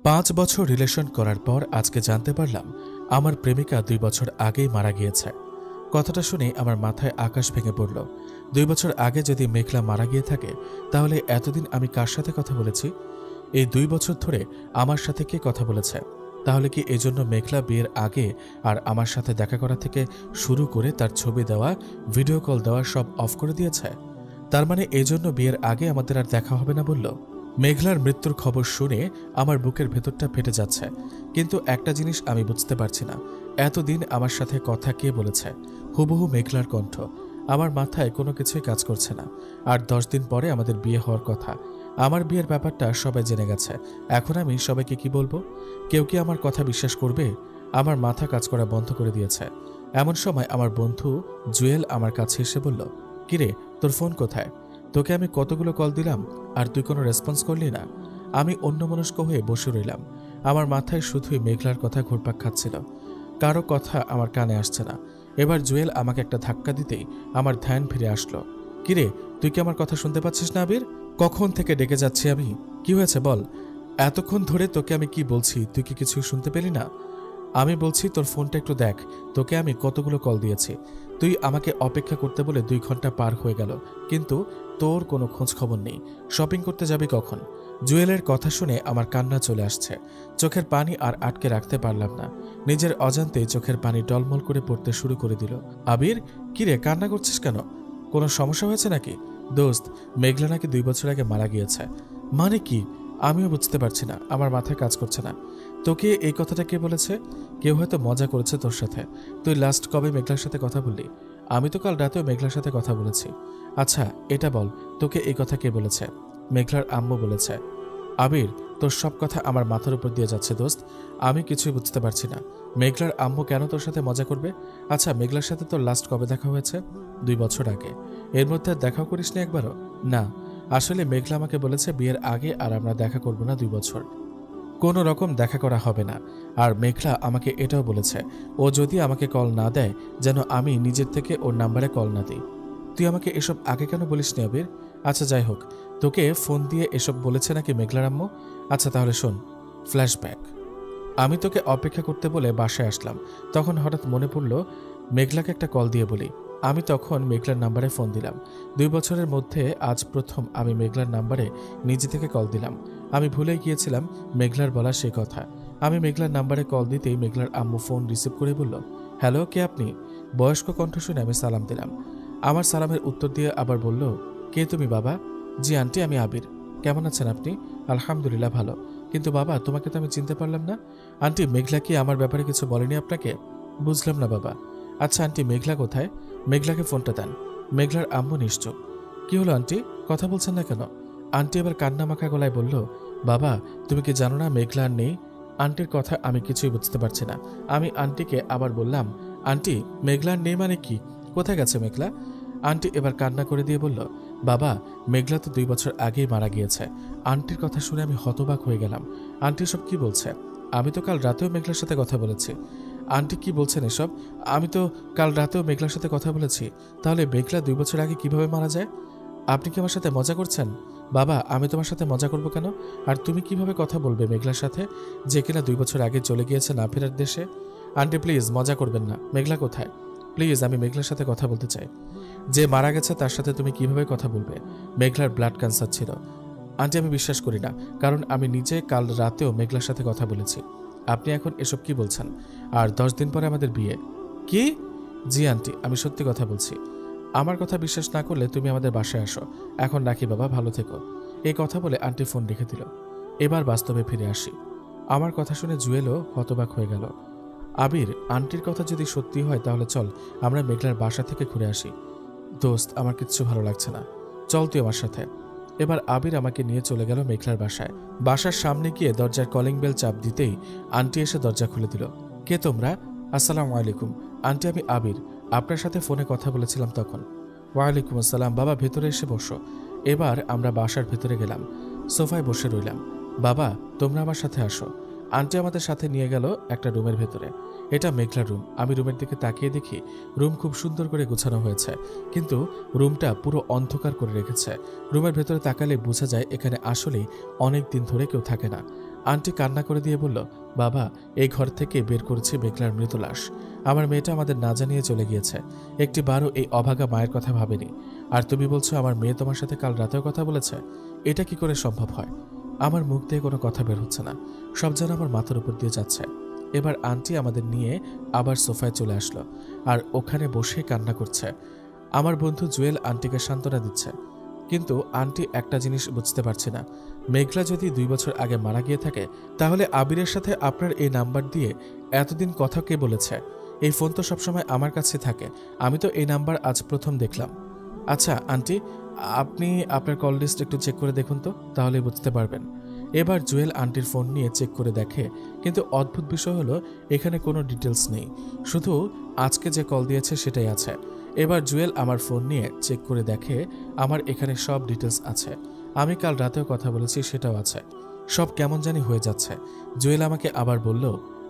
5 বছর রিলেশন করার পর আজকে জানতে পারলাম আমার প্রেমিকা 2 বছর আগেই মারা গিয়েছে। কথাটা শুনে আমার মাথায় আকাশ ভেঙে পড়ল। 2 বছর আগে যদি মেঘলা মারা গিয়ে থাকে, তাহলে এতদিন আমি কার সাথে কথা বলেছি? এই 2 বছর ধরে আমার সাথে কে কথা বলেছে? তাহলে কি এজন্য মেঘলা বিয়ের আগে আর আমার সাথে দেখা করা থেকে শুরু করে তার ছবি দেওয়া, ভিডিও কল দেওয়া সব অফ করে দিয়েছে? তার মানে এজন্য বিয়ের আগে আমাদের আর দেখা হবে না বলল? মেঘলার মৃত্যুর খবর শুনে আমার বুকের ভেতরটা ফেটে যাচ্ছে, কিন্তু একটা জিনিস আমি বুঝতে পারছি না, এতদিন আমার সাথে কথা কে বলেছে? হুবহু মেঘলার কণ্ঠ। আমার মাথায় কোনো কিছুই কাজ করছে না। আর 10 দিন পরে আমাদের বিয়ে হওয়ার কথা। আমার বিয়ের ব্যাপারটা সবাই জেনে গেছে। এখন আমি সবাইকে কি বলবো? কেউ কি আমার কথা বিশ্বাস করবে? আমার মাথা কাজ করা বন্ধ করে দিয়েছে। এমন সময় আমার বন্ধু জুয়েল আমার কাছে এসে বলল, কিরে, তোর ফোন কোথায়? তোকে আমি কতগুলো কল দিলাম আর তুই কোনো রেসপন্স করলি না। আমি অন্যমনস্ক হয়ে বসে রইলাম। আমার মাথায় শুধুই মেঘলার কথা ঘুরপাক খাচ্ছিল। কারো কথা আমার কানে আসছে না। এবার জুয়েল আমাকে একটা ধাক্কা দিতেই আমার ধ্যান ফিরে আসলো। কিরে, তুই কি আমার কথা শুনতে পাচ্ছিস না আবির? কখন থেকে ডেকে যাচ্ছি আমি। কি হয়েছে বল? এতক্ষণ ধরে তোকে আমি কি বলছি, তুই কি কিছু শুনতে পেলি না? আমি বলছি তোর ফোনটা একটু দেখ, তোকে আমি কতগুলো কল দিয়েছি। তুই আমাকে অপেক্ষা করতে বলে 2 ঘন্টা পার হয়ে গেল, কিন্তু তোর কোনো খোঁজ খবর নেই। শপিং করতে যাবি কখন? জুয়েলের কথা শুনে আমার কান্না চলে আসছে। চোখের পানি আর আটকে রাখতে পারলাম না। নিজের অজান্তে চোখের পানি টলমল করে পড়তে শুরু করে দিল। আবির, কিরে, কান্না করছিস কেন? কোনো সমস্যা হয়েছে নাকি? দোস্ত, মেঘলা নাকি 2 বছর আগে মারা গিয়েছে। মানে কি? আমিও বুঝতে পারছি না, আমার মাথায় কাজ করছে না। তোকে এই কথাটা কে বলেছে? কেউ হয়তো মজা করেছে তোর সাথে। তুই লাস্ট কবে মেঘলার সাথে কথা বললি? আমি তো কাল রাতেও মেঘলার সাথে কথা বলেছি। আচ্ছা, এটা বল, তোকে এই কথা কে বলেছে? মেঘলার আম্মু বলেছে। আবির, তোর সব কথা আমার মাথার উপর দিয়ে যাচ্ছে দোস্ত। আমি কিছুই বুঝতে পারছি না। মেঘলার আম্মু কেন তোর সাথে মজা করবে? আচ্ছা, মেঘলার সাথে তোর লাস্ট কবে দেখা হয়েছে? 2 বছর আগে। এর মধ্যে দেখাও করিসনি একবারও? না, আসলে মেঘলা আমাকে বলেছে বিয়ের আগে আর আমরা দেখা করব না 2 বছর। কোনো রকম দেখা করা হবে না। আর মেঘলা আমাকে এটাও বলেছে, ও যদি আমাকে কল না দেয় যেন আমি নিজের থেকে ওর নাম্বারে কল না দিই। তুই আমাকে এসব আগে কেন বলিসনি আবির? আচ্ছা যাই হোক, তোকে ফোন দিয়ে এসব বলেছে নাকি মেঘলার আম্মু? আচ্ছা তাহলে শোন, ফ্ল্যাশব্যাক। আমি তোকে অপেক্ষা করতে বলে বাসায় আসলাম। তখন হঠাৎ মনে পড়ল মেঘলাকে একটা কল দিয়ে বলি। আমি তখন মেঘলার নাম্বারে ফোন দিলাম। 2 বছরের মধ্যে আজ প্রথম আমি মেঘলার নাম্বারে নিজে থেকে কল দিলাম। আমি ভুলে গিয়েছিলাম মেঘলার বলা সে কথা। আমি মেঘলার নাম্বারে কল দিতেই মেঘলার আম্মু ফোন রিসিভ করে বলল, হ্যালো, কে আপনি? বয়স্ক কণ্ঠ শুনে আমি সালাম দিলাম। আমার সালামের উত্তর দিয়ে আবার বলল, কে তুমি বাবা? জি আন্টি, আমি আবির। কেমন আছেন আপনি? আলহামদুলিল্লাহ ভালো। কিন্তু বাবা, তোমাকে তো আমি চিনতে পারলাম না। আন্টি, মেঘলা কি আমার ব্যাপারে কিছু বলেনি আপনাকে? বুঝলাম না বাবা। আচ্ছা আন্টি, মেঘলা কোথায়? মেঘলাকে ফোনটা দেন। মেঘলার আম্মু নিশ্চুপ। কি হলো আন্টি, কথা বলছেন না কেন? আন্টি এবার কান্না মাখা গলায় বলল, বাবা তুমি কি জানো না মেঘলা আর নেই? আন্টির কথা আমি কিছুই বুঝতে পারছি না। আমি আন্টিকে আবার বললাম, আন্টি মেঘলা আর নেই মানে কি? কোথায় গেছে মেঘলা? আন্টি এবার কান্না করে দিয়ে বলল, বাবা মেঘলা তো 2 বছর আগেই মারা গিয়েছে। আন্টির কথা শুনে আমি হতবাক হয়ে গেলাম। আন্টি সব কি বলছে? আমি তো কাল রাতেও মেঘলার সাথে কথা বলেছি। আন্টি কি বলছেন এসব? আমি তো কাল রাতেও মেঘলার সাথে কথা বলেছি। তাহলে মেঘলা 2 বছর আগে কিভাবে মারা যায়? আপনি কি আমার সাথে মজা করছেন? বাবা, আমি তোমার সাথে মজা করব কেন? আর তুমি কিভাবে কথা বলবে মেঘলার সাথে, যে কিনা 2 বছর আগে চলে গিয়েছে না ফেরার দেশে? আন্টি প্লিজ মজা করবেন না। মেঘলা কোথায়? প্লিজ, আমি মেঘলার সাথে কথা বলতে চাই। যে মারা গেছে তার সাথে তুমি কিভাবে কথা বলবে? মেঘলার ব্লাড ক্যান্সার ছিল। আন্টি আমি বিশ্বাস করি না, কারণ আমি নিজে কাল রাতেও মেঘলার সাথে কথা বলেছি। আপনি এখন এসব কি বলছেন? আর 10 দিন পরে আমাদের বিয়ে। কি? জি আন্টি, আমি সত্যি কথা বলছি। আমার কথা বিশ্বাস না করলে তুমি আমাদের বাসায় আসো। এখন রাখি বাবা, ভালো থেকো। এই কথা বলে আন্টি ফোন রেখে দিল। এবার বাস্তবে ফিরে আসি। আমার কথা শুনে জুয়েলও হতবাক হয়ে গেল। আবির, আন্টির কথা যদি সত্যি হয় তাহলে চল আমরা মেঘলার বাসা থেকে ঘুরে আসি। দোস্ত, আমার কিচ্ছু ভালো লাগছে না, চল তুই আমার সাথে। এবার আবির আমাকে নিয়ে চলে গেল মেঘলার বাসায়। বাসার সামনে গিয়ে দরজার কলিং বেল চাপ দিতেই আন্টি এসে দরজা খুলে দিল। কে তোমরা? আসসালামু আলাইকুম আন্টি, আমি আবির, আপনার সাথে ফোনে কথা বলেছিলাম তখন। ওয়ালাইকুম আসসালাম। বাবা ভেতরে এসে বসো। এবার আমরা বাসার ভেতরে গেলাম, সোফায় বসে রইলাম। বাবা তোমরা আমার সাথে আসো। আন্টি আমাদের সাথে নিয়ে গেল একটা রুমের ভেতরে। এটা মেঘলার রুম। আমি রুমের দিকে তাকিয়ে দেখি রুম খুব সুন্দর করে গোছানো হয়েছে, কিন্তু রুমটা পুরো অন্ধকার করে রেখেছে। রুমের ভেতরে তাকালে বোঝা যায় এখানে আসলেই অনেক দিন ধরে কেউ থাকে না। আন্টি কান্না করে দিয়ে বলল, বাবা, এই ঘর থেকে বের করেছি মেঘলার মৃত লাশ। আমার মেয়েটা আমাদের না জানিয়ে চলে গিয়েছে। একটি বারও এই অভাগা মায়ের কথা ভাবেনি। আর তুমি বলছো আমার মেয়ে তোমার সাথে কাল রাতেও কথা বলেছে? এটা কি করে সম্ভব হয়? আমার মুখ দিয়ে কোনো কথা বের হচ্ছে না, সব যেন আমার মাথার উপর দিয়ে যাচ্ছে। এবার আন্টি আমাদের নিয়ে আবার সোফায় চলে আসলো আর ওখানে বসে কান্না করছে। আমার বন্ধু জুয়েল আন্টিকে সান্ত্বনা দিচ্ছে, কিন্তু আন্টি একটা জিনিস বুঝতে পারছে না। মেঘলা যদি 2 বছর আগে মারা গিয়ে থাকে, তাহলে আবিরের সাথে আপনার এই নাম্বার দিয়ে এতদিন কথা কে বলেছে? এই ফোন তো সবসময় আমার কাছে থাকে, আমি তো এই নাম্বার আজ প্রথম দেখলাম। আচ্ছা আন্টি, আপনি আপনার কল লিস্ট একটু চেক করে দেখুন তো, তাহলে বুঝতে পারবেন। এবার জুয়েল আন্টির ফোন নিয়ে চেক করে দেখে, কিন্তু অদ্ভুত বিষয় হলো এখানে কোনো ডিটেলস নেই, শুধু আজকে যে কল দিয়েছে সেটাই আছে। এবার জুয়েল আমার ফোন নিয়ে চেক করে দেখে আমার এখানে সব ডিটেলস আছে। আমি কাল রাতেও কথা বলেছি সেটাও আছে। সব কেমন জানি হয়ে যাচ্ছে। জুয়েল আমাকে আবার বলল,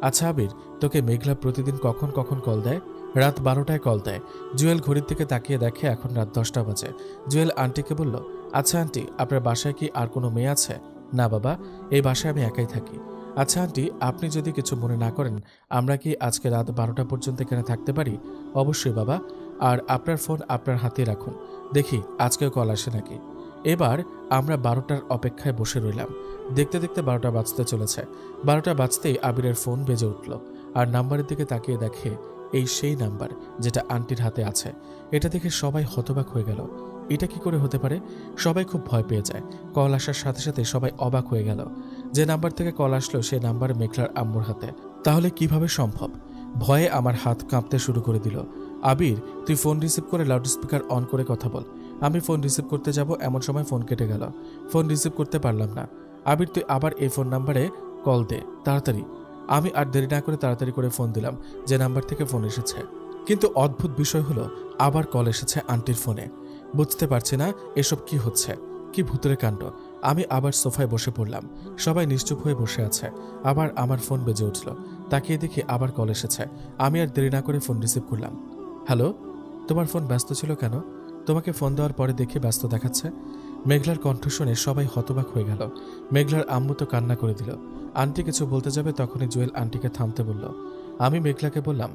আচ্ছা আবির, তোকে মেঘলা প্রতিদিন কখন কখন কল দেয়? রাত 12টায় কল দেয়। জুয়েল ঘড়ির দিকে তাকিয়ে দেখে এখন রাত 10টা বাজে। জুয়েল আন্টিকে বলল, আচ্ছা আন্টি, আপনার বাসায় কি আর কোনো মেয়ে আছে? না বাবা, এই বাসায় আমি একাই থাকি। আচ্ছা আন্টি, আপনি যদি কিছু মনে না করেন, আমরা কি আজকে রাত 12টা পর্যন্ত এখানে থাকতে পারি? অবশ্যই বাবা। আর আপনার ফোন আপনার হাতে রাখুন, দেখি আজকেও কল আসে নাকি। এবার আমরা 12টার অপেক্ষায় বসে রইলাম। দেখতে দেখতে 12টা বাজতে চলেছে। 12টা বাজতেই আবিরের ফোন বেজে উঠল আর নাম্বারের দিকে তাকিয়ে দেখে এই সেই নাম্বার যেটা আন্টির হাতে আছে। এটা দেখে সবাই হতবাক হয়ে গেল। এটা কি করে হতে পারে? সবাই খুব ভয় পেয়ে যায়। কল আসার সাথে সাথে সবাই অবাক হয়ে গেল। যে নাম্বার থেকে কল আসলো সে নাম্বার মেঘলার আম্মুর হাতে। তাহলে কিভাবে সম্ভব? ভয়ে আমার হাত কাঁপতে শুরু করে দিল। আবির, তুই ফোন রিসিভ করে লাউডস্পিকার অন করে কথা বল। আমি ফোন রিসিভ করতে যাব, এমন সময় ফোন কেটে গেল। ফোন রিসিভ করতে পারলাম না। আবির, তুই আবার এই ফোন নাম্বারে কল দে তাড়াতাড়ি। আমি আর দেরি না করে তাড়াতাড়ি করে ফোন দিলাম যে নাম্বার থেকে ফোন এসেছে। কিন্তু অদ্ভুত বিষয় হলো আবার কল এসেছে আন্টির ফোনে। বুঝতে পারছি না এসব কি হচ্ছে, কি ভূতের কাণ্ড। আমি আবার সোফায় বসে পড়লাম। সবাই নিশ্চুপ হয়ে বসে আছে। আবার আমার ফোন বেজে উঠল। তাকিয়ে দেখি আবার কল এসেছে। আমি আর দেরি না করে ফোন রিসিভ করলাম। হ্যালো, তোমার ফোন ব্যস্ত ছিল কেন? তোমাকে ফোন দেওয়ার পরে দেখে ব্যস্ত দেখাচ্ছে। মেঘলার কণ্ঠ শুনে সবাই হতবাক হয়ে গেল। মেঘলার আম্মু তো কান্না করে দিল। আন্টি কিছু বলতে যাবে তখনই জুয়েল আন্টিকে থামতে বলল। আমি মেঘলাকে বললাম,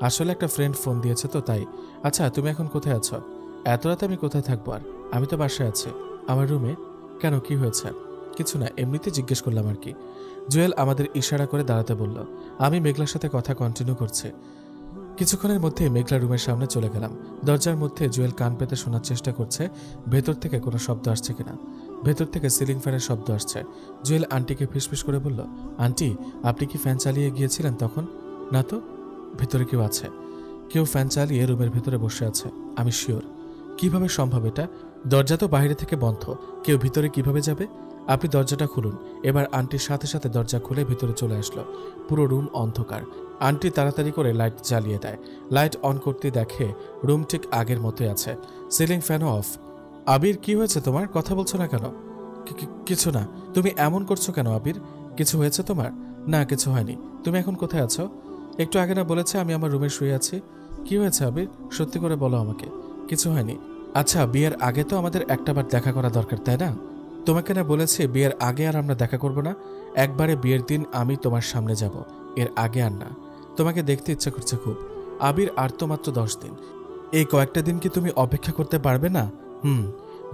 আসলে একটা ফ্রেন্ড ফোন দিয়েছে তো তাই। আচ্ছা তুমি এখন কোথায় আছো? এত রাতে আমি কোথায় থাকবো আর? আমি তো বাসায় আছি, আমার রুমে। কেন, কি হয়েছে? কিছু না, এমনিতে জিজ্ঞেস করলাম আর কি। জুয়েল আমাদের ইশারা করে দাঁড়াতে বলল। আমি মেঘলার সাথে কথা কন্টিনিউ করছি। কিছুক্ষণের মধ্যে মেঘলা রুমের সামনে চলে গেলাম। দরজার মধ্যে জুয়েল কান পেতে শোনার চেষ্টা করছে ভেতর থেকে কোনো শব্দ আসছে কিনা। ভেতর থেকে সিলিং ফ্যানের শব্দ আসছে। জুয়েল আন্টিকে ফিসফিস করে বলল, আন্টি, আপনি কি ফ্যান চালিয়ে গিয়েছিলেন তখন? না তো। ভেতরে কেউ আছে, কেউ ফ্যান চালিয়ে রুমের ভেতরে বসে আছে, আমি শিওর। কিভাবে সম্ভব এটা? দরজা তো বাইরে থেকে বন্ধ, কেউ ভিতরে কিভাবে যাবে? আপনি দরজাটা খুলুন। এবার আন্টির সাথে সাথে দরজা খুলে ভিতরে চলে আসলো। পুরো রুম অন্ধকার। আন্টি তাড়াতাড়ি করে লাইট জ্বালিয়ে দেয়। লাইট অন করতে দেখে রুম ঠিক আগের মতোই আছে, সিলিং ফ্যানও অফ। আবির, কি হয়েছে তোমার? কথা বলছো না কেন? কিছু না। তুমি এমন করছো কেন আবির? কিছু হয়েছে তোমার? না, কিছু হয়নি। তুমি এখন কোথায় আছো? একটু আগে না বলেছে আমি আমার রুমে শুয়ে আছি। কি হয়েছে আবির, সত্যি করে বলো আমাকে। কিছু হয়নি। আচ্ছা, বিয়ের আগে তো আমাদের একটাবার দেখা করা দরকার, তাই না? তোমাকে না বলেছি বিয়ের আগে আর আমরা দেখা করব না? একবারে বিয়ের দিন আমি তোমার সামনে যাব, এর আগে আর না। তোমাকে দেখতে ইচ্ছা করছে খুব। আবির, আর তো মাত্র 10 দিন। এই কয়েকটা দিন কি তুমি অপেক্ষা করতে পারবে না?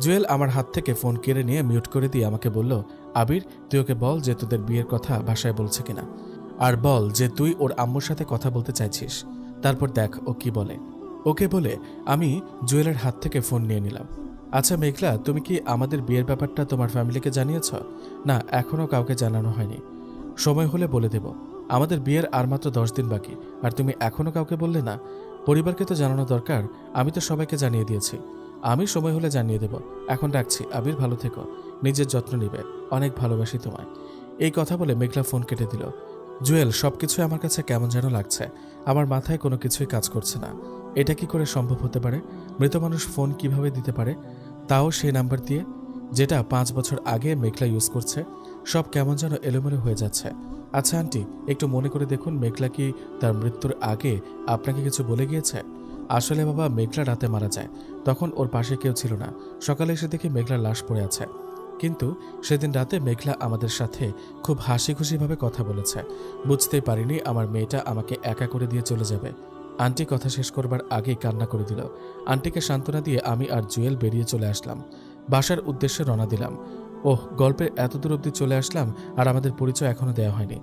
জুয়েল আমার হাত থেকে ফোন কেড়ে নিয়ে মিউট করে দিয়ে আমাকে বলল, আবির, তুই ওকে বল যে তোদের বিয়ের কথা বাসায় বলছে কিনা, আর বল যে তুই ওর আম্মুর সাথে কথা বলতে চাইছিস। তারপর দেখ ও কি বলে। ওকে বলে আমি জুয়েলের হাত থেকে ফোন নিয়ে নিলাম। আচ্ছা মেঘলা, তুমি কি আমাদের বিয়ের ব্যাপারটা তোমার ফ্যামিলিকে জানিয়েছ? না, এখনও কাউকে জানানো হয়নি। সময় হলে বলে দেব। আমাদের বিয়ের আর মাত্র 10 দিন বাকি, আর তুমি এখনও কাউকে বললে না? পরিবারকে তো জানানো দরকার। আমি তো সবাইকে জানিয়ে দিয়েছি। আমি সময় হলে জানিয়ে দেব। এখন রাখছি। আবির, ভালো থেকো, নিজের যত্ন নিবে। অনেক ভালোবাসি তোমায়। এই কথা বলে মেঘলা ফোন কেটে দিল। জুয়েল, সবকিছু আমার কাছে কেমন যেন লাগছে। আমার মাথায় কোনো কিছুই কাজ করছে না। এটা কি করে সম্ভব হতে পারে? মৃত মানুষ ফোন কিভাবে দিতে পারে, তাও সেই নাম্বার দিয়ে, যেটা 5 বছর আগে মেঘলা ইউজ করছে? সব কেমন যেন এলোমেলো হয়ে যাচ্ছে। আচ্ছা আন্টি, একটু মনে করে দেখুন, মেঘলা কি তার মৃত্যুর আগে আপনাকে কিছু বলে গিয়েছে? আসলে বাবা, মেঘলা রাতে মারা যায়, তখন ওর পাশে কেউ ছিল না। সকালে এসে দেখি মেঘলার লাশ পড়ে আছে। কিন্তু সেদিন রাতে মেঘলা আমাদের সাথে খুব হাসি খুশিভাবে কথা বলেছে। বুঝতেই পারিনি আমার মেয়েটা আমাকে একা করে দিয়ে চলে যাবে। আন্টি কথা শেষ করবার আগেই কান্না করে দিল। আন্টিকে সান্ত্বনা দিয়ে আমি আর জুয়েল বেরিয়ে চলে আসলাম। বাসার উদ্দেশ্যে রওনা দিলাম। ওহ, গল্পের এত দূর অবধি চলে আসলাম আর আমাদের পরিচয় এখনো দেওয়া হয়নি।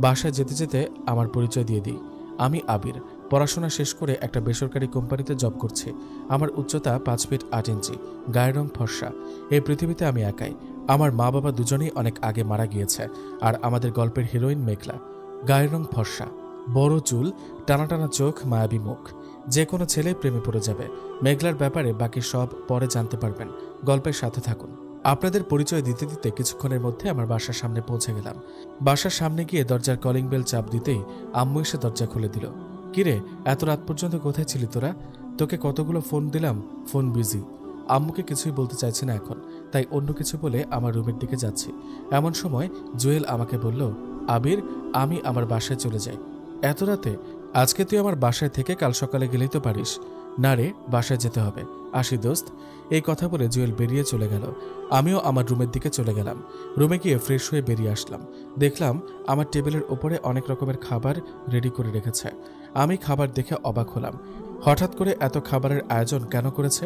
বাসায় যেতে যেতে আমার পরিচয় দিয়ে দিই। আমি আবির, পড়াশোনা শেষ করে একটা বেসরকারি কোম্পানিতে জব করছি। আমার উচ্চতা 5 ফিট 8 ইঞ্চি, গায়ের রং ফর্সা। এই পৃথিবীতে আমি একাই। আমার মা বাবা দুজনেই অনেক আগে মারা গিয়েছে। আর আমাদের গল্পের হিরোইন মেঘলা, গায়ের রং ফর্সা, বড় চুল, টানা টানা চোখ, মায়াবী মুখ। যে কোনো ছেলে প্রেমে পড়ে যাবে। মেঘলার ব্যাপারে বাকি সব পরে জানতে পারবেন। গল্পের সাথে থাকুন। আপনাদের পরিচয় দিতে দিতে কিছুক্ষণের মধ্যে আমার বাসার সামনে পৌঁছে গেলাম। বাসার সামনে গিয়ে দরজার কলিং বেল চাপ দিতেই আম্মু এসে দরজা খুলে দিল। কিরে, এত রাত পর্যন্ত কোথায় ছিলি তোরা? তোকে কতগুলো ফোন দিলাম, ফোন বিজি। আম্মুকে কিছুই বলতে চাইছি না এখন, তাই অন্য কিছু বলে আমার রুমের দিকে যাচ্ছি। এমন সময় জুয়েল আমাকে বলল, আবির, আমি আমার বাসায় চলে যাই। এত রাতে? আজকে তুই আমার বাসায় থেকে কাল সকালে গেলেই তো পারিস। না রে, বাসায় যেতে হবে। আসি দোস্ত। এই কথা বলে জুয়েল বেরিয়ে চলে গেল। আমিও আমার রুমের দিকে চলে গেলাম। রুমে গিয়ে ফ্রেশ হয়ে বেরিয়ে আসলাম। দেখলাম আমার টেবিলের ওপরে অনেক রকমের খাবার রেডি করে রেখেছে। আমি খাবার দেখে অবাক হলাম। হঠাৎ করে এত খাবারের আয়োজন কেন করেছে?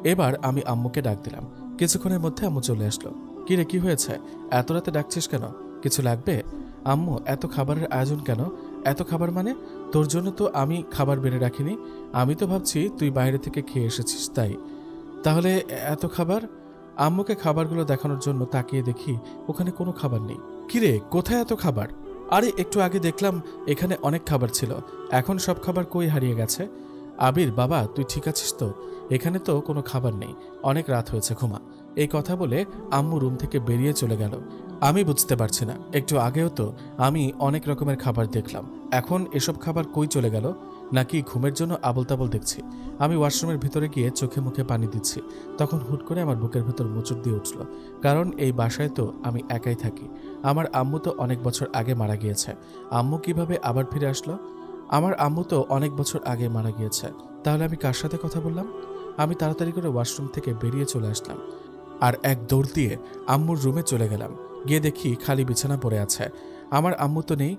এবার আমি আম্মুকে ডাক দিলাম। কিছুক্ষণের মধ্যে আম্মু চলে আসলো। কিরে, কি হয়েছে? এত রাতে ডাকছিস কেন? কিছু লাগবে? আম্মু, এত খাবারের আয়োজন কেন? এত খাবার মানে? তোর জন্য তো আমি খাবার বেড়ে রাখিনি। আমি তো ভাবছি তুই বাইরে থেকে খেয়ে এসেছিস, তাই। তাহলে এত খাবার? আম্মুকে খাবারগুলো দেখানোর জন্য তাকিয়ে দেখি ওখানে কোনো খাবার নেই। কিরে, কোথায় এত খাবার? আরে একটু আগে দেখলাম এখানে অনেক খাবার ছিল, এখন সব খাবার কই হারিয়ে গেছে? আবির বাবা, তুই ঠিক আছিস তো? এখানে তো কোনো খাবার নেই, অনেক রাত হয়েছে, ঘুমা। এই কথা বলে আম্মু রুম থেকে বেরিয়ে চলে গেল। আমি বুঝতে পারছি না, একটু আগেও তো আমি অনেক রকমের খাবার দেখলাম, এখন এসব খাবার কই চলে গেল? নাকি ঘুমের জন্য আবল তাবল দেখছি? আমি ওয়াশরুমের ভিতরে গিয়ে চোখে মুখে পানি দিচ্ছি, তখন হুট করে আমার বুকের ভেতর মোচড় দিয়ে উঠল। কারণ এই বাসায় তো আমি একাই থাকি। আমার আম্মু তো অনেক বছর আগে মারা গিয়েছে। আম্মু কিভাবে আবার ফিরে আসলো? আমার আম্মু তো অনেক বছর আগে মারা গিয়েছে। তাহলে আমি কার সাথে কথা বললাম? আমি তাড়াতাড়ি করে ওয়াশরুম থেকে বেরিয়ে চলে আসলাম আর এক দৌড় দিয়ে আম্মুর রুমে চলে গেলাম। গিয়ে দেখি খালি বিছানা পড়ে আছে। আমার আম্মু তো নেই।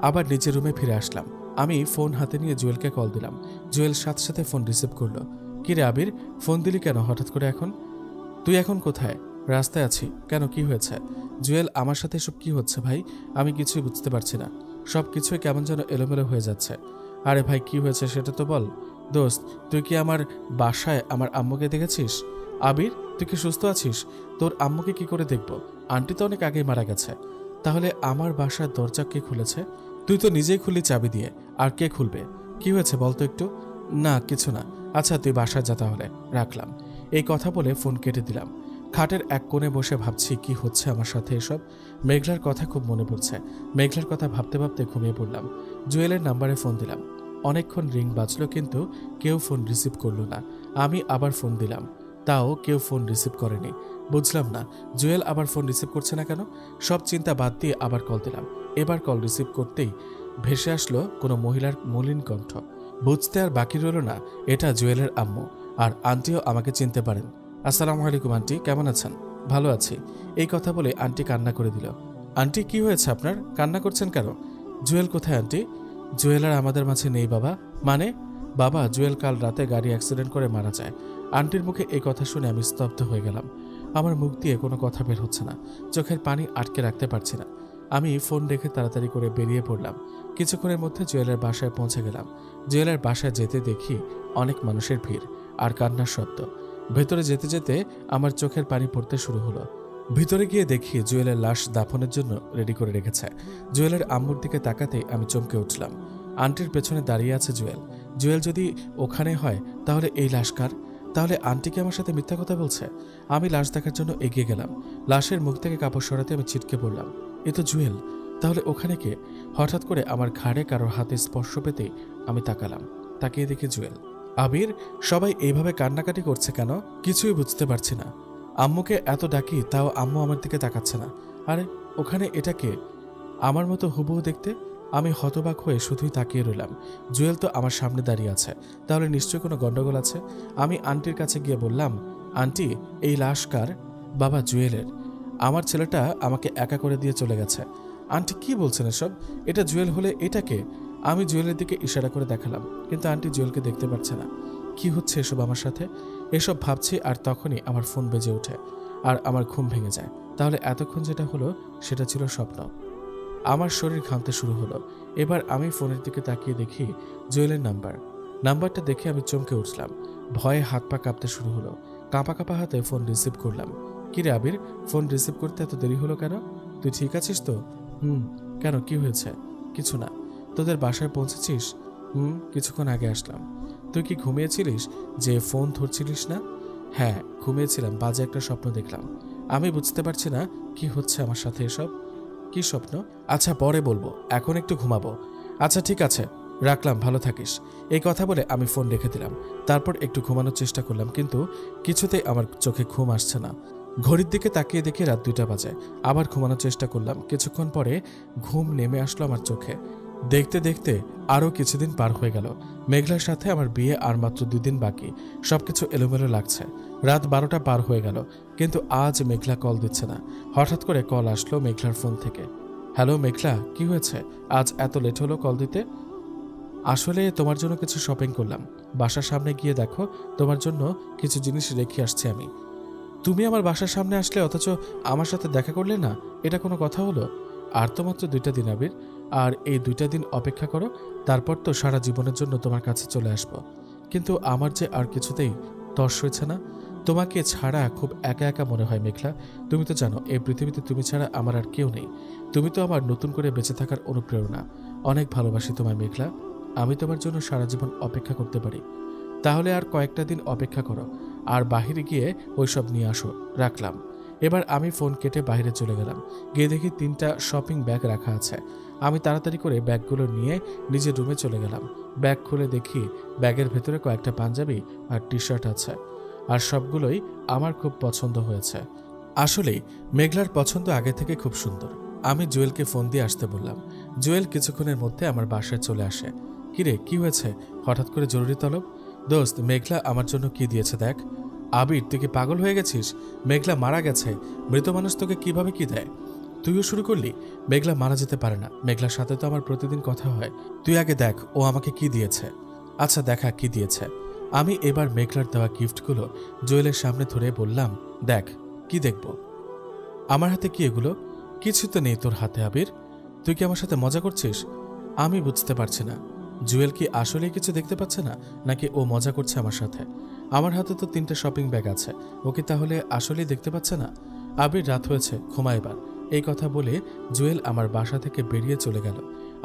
আবার নিজের রুমে ফিরে আসলাম। আমি ফোন হাতে নিয়ে জুয়েলকে কল দিলাম। জুয়েল সাথে সাথে ফোন রিসিভ করলো। কিরে আবির, ফোন দিলি কেন হঠাৎ করে এখন? তুই এখন কোথায়? রাস্তায় আছি। কেন, কি হয়েছে? জুয়েল, আমার সাথে এসব কি হচ্ছে ভাই? আমি কিছুই বুঝতে পারছি না। সব কিছুই কেমন যেন এলোমেলো হয়ে যাচ্ছে। আরে ভাই, কি হয়েছে সেটা তো বল। দোস্ত, তুই কি আমার বাসায় আমার আম্মুকে দেখেছিস? আবির, তুই কি সুস্থ আছিস? তোর আম্মুকে কি করে দেখব? আন্টি তো অনেক আগেই মারা গেছে। তাহলে আমার বাসার দরজা কে খুলেছে? তুই তো নিজেই খুললি চাবি দিয়ে, আর কে খুলবে? কি হয়েছে বলতো একটু। না, কিছু না। আচ্ছা, তুই বাসায় যা তাহলে, রাখলাম। এই কথা বলে ফোন কেটে দিলাম। খাটের এক কোণে বসে ভাবছি কি হচ্ছে আমার সাথে এসব। মেঘলার কথা খুব মনে পড়ছে। মেঘলার কথা ভাবতে ভাবতে ঘুমিয়ে পড়লাম। জুয়েলের নাম্বারে ফোন দিলাম। অনেকক্ষণ রিং বাজলো, কিন্তু কেউ ফোন রিসিভ করলো না। আমি আবার ফোন দিলাম, তাও কেউ ফোন রিসিভ করেনি। বুঝলাম না জুয়েল আবার ফোন রিসিভ করছে না কেন। সব চিন্তা বাদ দিয়ে আবার কল দিলাম। এবার কল রিসিভ করতেই ভেসে আসলো কোনো মহিলার মলিন কণ্ঠ। বুঝতে আর বাকি রইল না এটা জুয়েলের আম্মু। আর আন্টিও আমাকে চিনতে পারেন। আসসালামু আলাইকুম আন্টি, কেমন আছেন? ভালো আছি। এই কথা বলে আন্টি কান্না করে দিল। আন্টি, কি হয়েছে আপনার? কান্না করছেন কেন? জুয়েল কোথায় আন্টি? জুয়েল আর আমাদের মাঝে নেই বাবা। মানে? বাবা, জুয়েল কাল রাতে গাড়ি অ্যাক্সিডেন্ট করে মারা যায়। আন্টির মুখে এই কথা শুনে আমি স্তব্ধ হয়ে গেলাম। আমার মুখ দিয়ে কোনো কথা বের হচ্ছে না, চোখের পানি আটকে রাখতে পারছি না। আমি ফোন রেখে তাড়াতাড়ি করে বেরিয়ে পড়লাম। কিছুক্ষণের মধ্যে জুয়েলের বাসায় পৌঁছে গেলাম। জুয়েলের বাসায় যেতে দেখি অনেক মানুষের ভিড় আর কান্নার শব্দ। ভেতরে যেতে যেতে আমার চোখের পানি পড়তে শুরু হলো। ভিতরে গিয়ে দেখি জুয়েলের লাশ দাফনের জন্য রেডি করে রেখেছে। জুয়েলের আম্মুর দিকে তাকাতেই আমি চমকে উঠলাম। আন্টির পেছনে দাঁড়িয়ে আছে জুয়েল। জুয়েল যদি ওখানে হয় তাহলে এই লাশ কার? তাহলে আন্টি কি আমার সাথে মিথ্যা কথা বলছে? আমি লাশ দেখার জন্য এগিয়ে গেলাম। লাশের মুখ থেকে কাপড় সরাতে আমি ছিটকে পড়লাম। এ তো জুয়েল। তাহলে ওখানে কে? হঠাৎ করে আমার ঘাড়ে কারোর হাতে স্পর্শ পেতেই আমি তাকালাম। তাকিয়ে দেখি জুয়েল। আবির, সবাই এইভাবে কান্নাকাটি করছে কেন? কিছুই বুঝতে পারছি না। আম্মুকে এত ডাকি, তাও আম্মু আমার দিকে তাকাচ্ছে না। আরে ওখানে এটা কে? আমার মতো হুবহু দেখতে। আমি হতবাক হয়ে শুধুই তাকিয়ে রইলাম। জুয়েল তো আমার সামনে দাঁড়িয়ে আছে, তাহলে নিশ্চয়ই কোনো গন্ডগোল আছে। আমি আন্টির কাছে গিয়ে বললাম, আন্টি, এই লাশ কার? বাবা, জুয়েলের। আমার ছেলেটা আমাকে একা করে দিয়ে চলে গেছে। আন্টি কি বলছেন এসব? এটা জুয়েল হলে এটাকে? আমি জুয়েলের দিকে ইশারা করে দেখালাম, কিন্তু আন্টি জুয়েলকে দেখতে পাচ্ছে না। কি হচ্ছে এসব আমার সাথে? এসব ভাবছি আর তখনই আমার ফোন বেজে ওঠে আর আমার ঘুম ভেঙে যায়। তাহলে এতক্ষণ যেটা হলো সেটা ছিল স্বপ্ন। আমার শরীর ঘামতে শুরু হলো। এবার আমি ফোনের দিকে তাকিয়ে দেখি জুয়েলের নাম্বারটা দেখে আমি চমকে উঠলাম। ভয়ে হাত পা কাঁপতে শুরু হলো। কাঁপা কাঁপা হাতে ফোন রিসিভ করলাম। কি রে আবির, ফোন রিসিভ করতে এত দেরি হলো কেন? তুই ঠিক আছিস তো? কেন, কি হয়েছে? কিছু না। তোদের বাসায় পৌঁছেছিস? কিছুক্ষণ আগে আসলাম। তুই কি ঘুমিয়েছিলিস যে ফোন ধরছিলিস না? হ্যাঁ, ঘুমিয়েছিলাম। বাজে একটা স্বপ্ন দেখলাম। আমি বুঝতে পারছি না কি হচ্ছে আমার সাথে এসব। কি স্বপ্ন? আচ্ছা পরে বলবো, এখন একটু ঘুমাবো। আচ্ছা ঠিক আছে, রাখলাম, ভালো থাকিস। এই কথা বলে আমি ফোন রেখে দিলাম। তারপর একটু ঘুমানোর চেষ্টা করলাম, কিন্তু কিছুতেই আমার চোখে ঘুম আসছে না। ঘড়ির দিকে তাকিয়ে দেখি রাত 2টা বাজে। আবার ঘুমানোর চেষ্টা করলাম। কিছুক্ষণ পরে ঘুম নেমে আসলো আমার চোখে। দেখতে দেখতে আরও কিছুদিন পার হয়ে গেল। মেঘলার সাথে আমার বিয়ে আর মাত্র 2 দিন বাকি। সবকিছু এলোমেলো লাগছে। রাত 12টা পার হয়ে গেল, কিন্তু আজ মেঘলা কল দিচ্ছে না। হঠাৎ করে কল আসলো মেঘলার ফোন থেকে। হ্যালো মেঘলা, কি হয়েছে? আজ এত লেট হলো কল দিতে? আসলে তোমার জন্য কিছু শপিং করলাম। বাসার সামনে গিয়ে দেখো, তোমার জন্য কিছু জিনিস রেখে আসছি আমি। তুমি আমার বাসার সামনে আসলে অথচ আমার সাথে দেখা করলে না, এটা কোনো কথা হলো? আর তো মাত্র 2টা দিন আবির, আর এই 2টা দিন অপেক্ষা করো, তারপর তো সারা জীবনের জন্য তোমার কাছে চলে আসব। কিন্তু আমার যে আর কিছুতেই তর্স হয়েছে না। তোমাকে ছাড়া খুব একা একা মনে হয় মেঘলা। তুমি তো জানো এই পৃথিবীতে তুমি ছাড়া আমার আর কেউ নেই। তুমি তো আমার নতুন করে বেঁচে থাকার অনুপ্রেরণা। অনেক ভালোবাসি তোমায় মেঘলা। আমি তোমার জন্য সারা জীবন অপেক্ষা করতে পারি। তাহলে আর কয়েকটা দিন অপেক্ষা করো, আর বাহিরে গিয়ে ওইসব নিয়ে আসো। রাখলাম। এবার আমি ফোন কেটে বাইরে চলে গেলাম। গিয়ে দেখি 3টা শপিং ব্যাগ রাখা আছে। আমি তাড়াতাড়ি করে ব্যাগগুলো নিয়ে নিজের রুমে চলে গেলাম। ব্যাগ খুলে দেখি ব্যাগের ভেতরে কয়েকটা পাঞ্জাবি আর টি শার্ট আছে, আর সবগুলোই আমার খুব পছন্দ হয়েছে। আসলেই মেঘলার পছন্দ আগে থেকে খুব সুন্দর। আমি জুয়েলকে ফোন দিয়ে আসতে বললাম। জুয়েল কিছুক্ষণের মধ্যে আমার বাসায় চলে আসে। কিরে, কি হয়েছে? হঠাৎ করে জরুরি তলব? দোস্ত, মেঘলা আমার জন্য কি দিয়েছে দেখ। আবির, তুই কি পাগল হয়ে গেছিস? মেঘলা মারা গেছে। মৃত মানুষ তোকে কিভাবে কি দেয়? তুইও শুরু করলি? মেঘলা মারা যেতে পারে না। মেঘলার সাথে তো আমার প্রতিদিন কথা হয়। তুই আগে দেখ ও আমাকে কি দিয়েছে। আচ্ছা দেখা কি দিয়েছে। আমি এবার মেঘলার দেওয়া গিফটগুলো জুয়েলের সামনে ধরে বললাম, দেখ। কি দেখব? আমার হাতে কি এগুলো? কিছু তো নেই তোর হাতে আবির। তুই কি আমার সাথে মজা করছিস? আমি বুঝতে পারছি না, জুয়েল কি আসলেই কিছু দেখতে পাচ্ছে না, নাকি ও মজা করছে আমার সাথে? আমার হাতে তো 3টা শপিং ব্যাগ আছে। ও কি তাহলে আসলেই দেখতে পাচ্ছে না? আবির, রাত হয়েছে, ঘুমা এবার। এই কথা বলে জুয়েল আমার বাসা থেকে বেরিয়ে চলে গেল।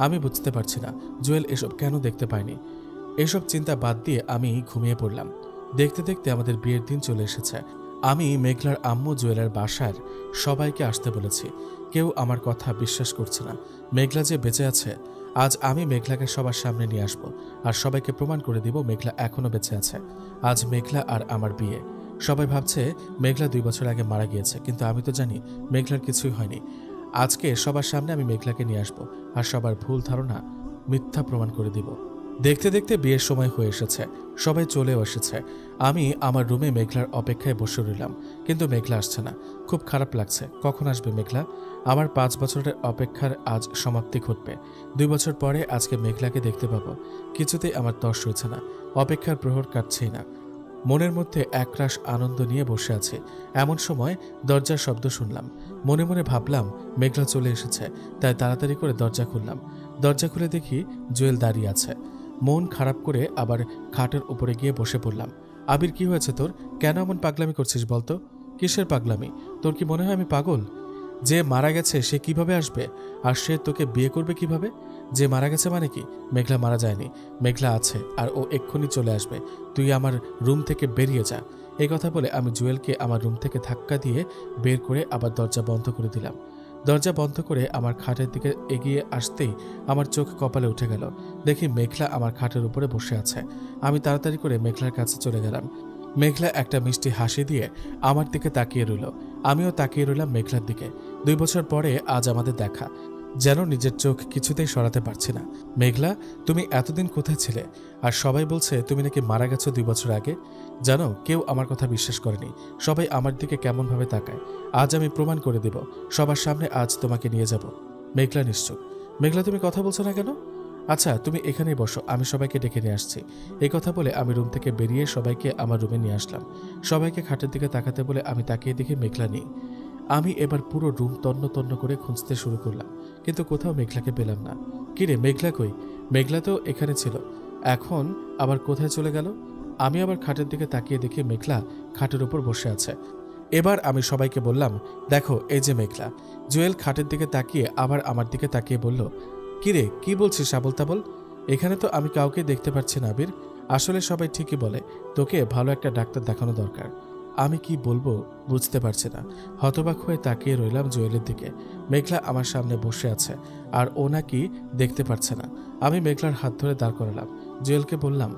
আমি বুঝতে পারছি না জুয়েল এসব কেন দেখতে পায়নি। এসব চিন্তা বাদ দিয়ে আমি ঘুমিয়ে পড়লাম। দেখতে দেখতে আমাদের বিয়ের দিন চলে এসেছে। আমি মেঘলার আম্মু জুয়েলের বাসার সবাইকে আসতে বলেছি। কেউ আমার কথা বিশ্বাস করছে না। মেঘলা যে বেঁচে আছে। আজ আমি মেঘলাকে সবার সামনে নিয়ে আসব, আর সবাইকে প্রমাণ করে দিব মেঘলা এখনো বেঁচে আছে। আজ মেঘলা আর আমার বিয়ে। সবাই ভাবছে মেঘলা 2 বছর আগে মারা গিয়েছে, কিন্তু আমি তো জানি মেঘলার কিছুই হয়নি। আজকে সবার সামনে আমি মেঘলাকে নিয়ে আসব, আর সবার ভুল ধারণা মিথ্যা প্রমাণ করে দিব। দেখতে দেখতে বিয়ের সময় হয়ে এসেছে। সবাই চলেও এসেছে। আমি আমার রুমে মেঘলার অপেক্ষায় বসে রইলাম, কিন্তু মেঘলা আসছে না। খুব খারাপ লাগছে। কখন আসবে মেঘলা? আমার 5 বছরের অপেক্ষার আজ সমাপ্তি ঘটবে। 2 বছর পরে আজকে মেঘলাকে দেখতে পাবো। কিছুতেই আমার তর্স হয়েছে না। অপেক্ষার প্রহর কাটছেই না। মনের মধ্যে একরাশ আনন্দ নিয়ে বসে আছে। এমন সময় দরজার শব্দ শুনলাম। মনে মনে ভাবলাম মেঘলা চলে এসেছে, তাই তাড়াতাড়ি করে দরজা খুললাম। দরজা খুলে দেখি জুয়েল দাঁড়িয়ে আছে। মন খারাপ করে আবার খাটের উপরে গিয়ে বসে পড়লাম। আবির, কি হয়েছে তোর? কেন এমন পাগলামি করছিস বলতো? কিসের পাগলামি? তোর কি মনে হয় আমি পাগল? যে মারা গেছে সে কিভাবে আসবে? আর সে তোকে বিয়ে করবে কিভাবে? যে মারা গেছে মানে কি? মেঘলা মারা যায়নি। মেঘলা আছে, আর ও এক্ষুনি চলে আসবে। তুই আমার রুম থেকে বেরিয়ে যা। এই কথা বলে আমি জুয়েলকে আমার রুম থেকে ধাক্কা দিয়ে বের করে আবার দরজা বন্ধ করে দিলাম। দরজা বন্ধ করে আমার খাটের দিকে এগিয়ে আসতেই আমার চোখ কপালে উঠে গেল। দেখি মেঘলা আমার খাটের উপরে বসে আছে। আমি তাড়াতাড়ি করে মেঘলার কাছে চলে গেলাম। মেঘলা একটা মিষ্টি হাসি দিয়ে আমার দিকে তাকিয়ে রইল। আমিও তাকিয়ে রইলাম মেঘলার দিকে। 2 বছর পরে আজ আমাদের দেখা। যেন নিজের চোখ কিছুতেই সরাতে পারছি না। মেঘলা, তুমি এতদিন কোথায় ছিলে? আর সবাই বলছে তুমি নাকি মারা গেছো 2 বছর আগে। জানো, কেউ আমার কথা বিশ্বাস করেনি। সবাই আমার দিকে কেমনভাবে তাকায়। আজ আমি প্রমাণ করে দেব। সবার সামনে আজ তোমাকে নিয়ে যাব। মেঘলা নিশ্চুপ। মেঘলা, তুমি কথা বলছো না কেন? আচ্ছা, তুমি এখানেই বসো, আমি সবাইকে ডেকে নিয়ে আসছি। এই কথা বলে আমি রুম থেকে বেরিয়ে সবাইকে আমার রুমে নিয়ে আসলাম। সবাইকে খাটের দিকে তাকাতে বলে আমি তাকিয়ে দেখি মেঘলা নেই। আমি এবার পুরো রুম তন্ন তন্ন করে খুঁজতে শুরু করলাম, কিন্তু কোথাও মেঘলাকে পেলাম না। কিরে, মেঘলা কই? মেঘলা তো এখানে ছিল, এখন আবার কোথায় চলে গেল? আমি আবার খাটের দিকে তাকিয়ে দেখি মেঘলা খাটের উপর বসে আছে। এবার আমি সবাইকে বললাম, দেখো এই যে মেঘলা। জুয়েল খাটের দিকে তাকিয়ে আবার আমার দিকে তাকিয়ে বলল, কিরে, কি বলছিস আবল তাবল? এখানে তো আমি কাউকে দেখতে পাচ্ছি না আবির। আসলে সবাই ঠিকই বলে, তোকে ভালো একটা ডাক্তার দেখানো দরকার। আমি কি বলবো বুঝতে পারছি না। হতবাক হয়ে তাকিয়ে রইলাম জুয়েলের দিকে। মেঘলা আমার সামনে বসে আছে, আর ও নাকি দেখতে পারছে না। আমি মেঘলার হাত ধরে দাঁড় করালাম। জুয়েলকে বললাম,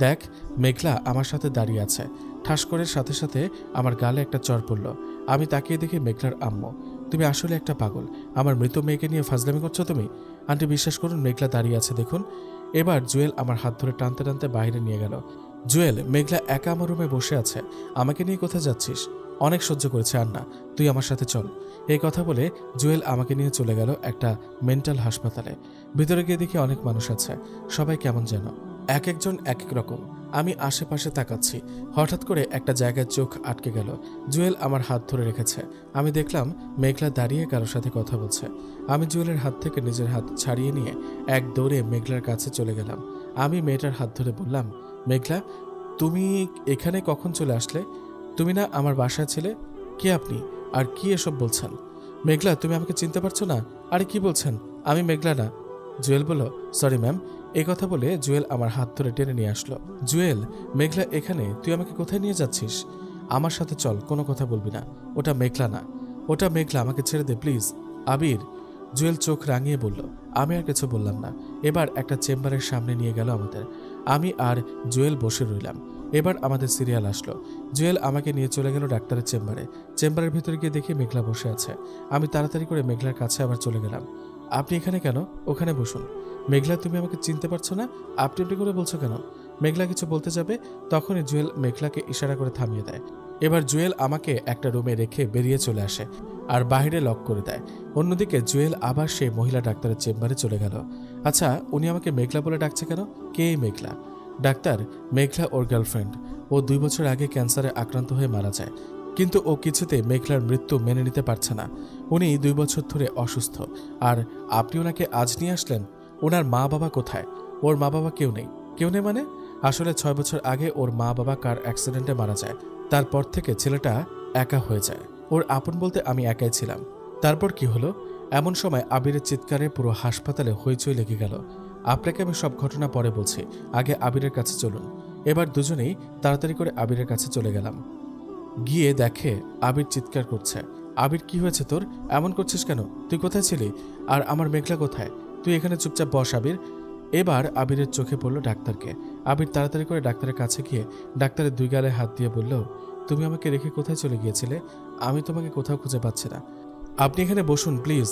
দেখ, মেঘলা আমার সাথে দাঁড়িয়ে আছে। ঠাস করে সাথে সাথে আমার গালে একটা চড় পড়ল। আমি তাকিয়ে দেখি মেঘলার আম্মু। তুমি আসলে একটা পাগল। আমার মৃত মেয়েকে নিয়ে ফাজলামি করছো তুমি? আন্টি, বিশ্বাস করুন, মেঘলা দাঁড়িয়ে আছে দেখুন। এবার জুয়েল আমার হাত ধরে টানতে টানতে বাইরে নিয়ে গেল। জুয়েল, মেঘলা একা আমার রুমে বসে আছে। আমাকে নিয়ে কোথায় যাচ্ছিস? অনেক সহ্য করেছে, আর না, তুই আমার সাথে চল। এই কথা বলে জুয়েল আমাকে নিয়ে চলে গেল একটা মেন্টাল হাসপাতালে। ভিতরে গিয়ে দেখি অনেক মানুষ আছে, সবাই কেমন যেন, এক একজন এক এক রকম। আমি আশেপাশে তাকাচ্ছি, হঠাৎ করে একটা জায়গায় চোখ আটকে গেল। জুয়েল আমার হাত ধরে রেখেছে। আমি দেখলাম মেঘলা দাঁড়িয়ে কারোর সাথে কথা বলছে। আমি জুয়েলের হাত থেকে নিজের হাত ছাড়িয়ে নিয়ে এক দৌড়ে মেঘলার কাছে চলে গেলাম। আমি মেয়েটার হাত ধরে বললাম, মেঘলা, তুমি এখানে কখন চলে আসলে? তুমি না আমার বাসায় ছিলে? কে আপনি, আর কি এসব বলছেন? মেঘলা, তুমি আমাকে চিনতে পারছো না? আরে কি বলছেন? আমি মেঘলা না। জুয়েল বলল, সরি ম্যাম। এই কথা বলে জুয়েল আমার হাত ধরে টেনে নিয়ে আসলো। জুয়েল, মেঘলা এখানে, তুই আমাকে কোথায় নিয়ে যাচ্ছিস? আমার সাথে চল, কোনো কথা বলবি না। ওটা মেঘলা না, ওটা মেঘলা, আমাকে ছেড়ে দে প্লিজ। আবির। জুয়েল চোখ রাঙিয়ে বলল। আমি আর কিছু বললাম না। এবার একটা চেম্বারের সামনে নিয়ে গেল আমাদের। আমি আর জুয়েল বসে রইলাম। এবার আমাদের সিরিয়াল আসলো। জুয়েল আমাকে নিয়ে চলে গেল ডাক্তারের চেম্বারে। চেম্বারের ভিতরে গিয়ে দেখি মেঘলা বসে আছে। আমি তাড়াতাড়ি করে মেঘলার কাছে আবার চলে গেলাম। আপনি এখানে কেন? ওখানে বসুন। মেঘলা, তুমি আমাকে চিনতে পারছো না? আপনি আপনি করে বলছো কেন? মেঘলা কিছু বলতে যাবে, তখনই জুয়েল মেঘলাকে ইশারা করে থামিয়ে দেয়। এবার জুয়েল আমাকে একটা রুমে রেখে বেরিয়ে চলে আসে আর বাইরে লক করে দেয়। অন্যদিকে জুয়েল আবার সেই মহিলা ডাক্তারের চেম্বারে চলে গেল। আচ্ছা, উনি আমাকে মেঘলা বলে ডাকছে কেন? কে এই মেঘলা? ডাক্তার, মেঘলা ওর গার্লফ্রেন্ড। ও 2 বছর আগে ক্যান্সারে আক্রান্ত হয়ে মারা যায়, কিন্তু ও কিছুতে মেঘলার মৃত্যু মেনে নিতে পারছে না। উনি 2 বছর ধরে অসুস্থ, আর আপনি ওনাকে আজ নিয়ে আসলেন। ওনার মা বাবা কোথায়? ওর মা বাবা কেউ নেই। কেউ নেই মানে? আসলে 6 বছর আগে ওর মা বাবা কার অ্যাক্সিডেন্টে মারা যায়। তারপর থেকে ছেলেটা একা হয়ে যায়। ওর আপন বলতে আমি একাই ছিলাম। তারপর কি হলো? এমন সময় আবিরের চিৎকারে পুরো হাসপাতালে হইচই লেগে গেল। আপনাকে আমি সব ঘটনা পরে বলছি, আগে আবিরের কাছে চলুন। এবার দুজনেই তাড়াতাড়ি করে আবিরের কাছে চলে গেলাম। গিয়ে দেখে আবির চিৎকার করছে। আবির, কি হয়েছে তোর? এমন করছিস কেন? তুই কোথায় ছিলি? আর আমার মেঘলা কোথায়? তুই এখানে চুপচাপ বস আবির। এবার আবিরের চোখে পড়ল ডাক্তারকে। আবির তাড়াতাড়ি করে ডাক্তারের কাছে গিয়ে ডাক্তারের 2 গালে হাত দিয়ে বলল, তুমি আমাকে রেখে কোথায় চলে গিয়েছিলে? আমি তোমাকে কোথাও খুঁজে পাচ্ছি না। আপনি এখানে বসুন প্লিজ।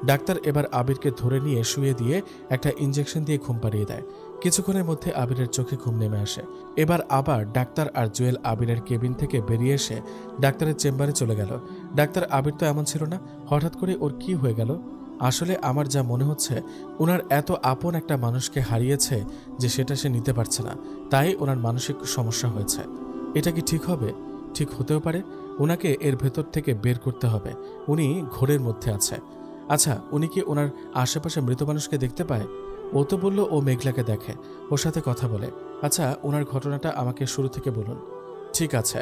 ডাক্তার এবার আবিরকে ধরে নিয়ে শুয়ে দিয়ে একটা ইঞ্জেকশন দিয়ে ঘুম পাড়িয়ে দেয়। কিছুক্ষণের মধ্যে আবিরের চোখে ঘুম নেমে আসে। এবার আবার ডাক্তার আর জুয়েল আবিরের কেবিন থেকে বেরিয়ে এসে ডাক্তারের চেম্বারে চলে গেল। ডাক্তার, আবির তো এমন ছিল না, হঠাৎ করে ওর কি হয়ে গেল? আসলে আমার যা মনে হচ্ছে, ওনার এত আপন একটা মানুষকে হারিয়েছে যে সেটা সে নিতে পারছে না, তাই ওনার মানসিক সমস্যা হয়েছে। এটা কি ঠিক হবে? ঠিক হতেও পারে। ওনাকে এর ভেতর থেকে বের করতে হবে। উনি ঘোরের মধ্যে আছে। আচ্ছা, উনি কি ওনার আশেপাশে মৃত মানুষকে দেখতে পায়? ও তো বলল ও মেঘলাকে দেখে, ওর সাথে কথা বলে। আচ্ছা, ওনার ঘটনাটা আমাকে শুরু থেকে বলুন। ঠিক আছে।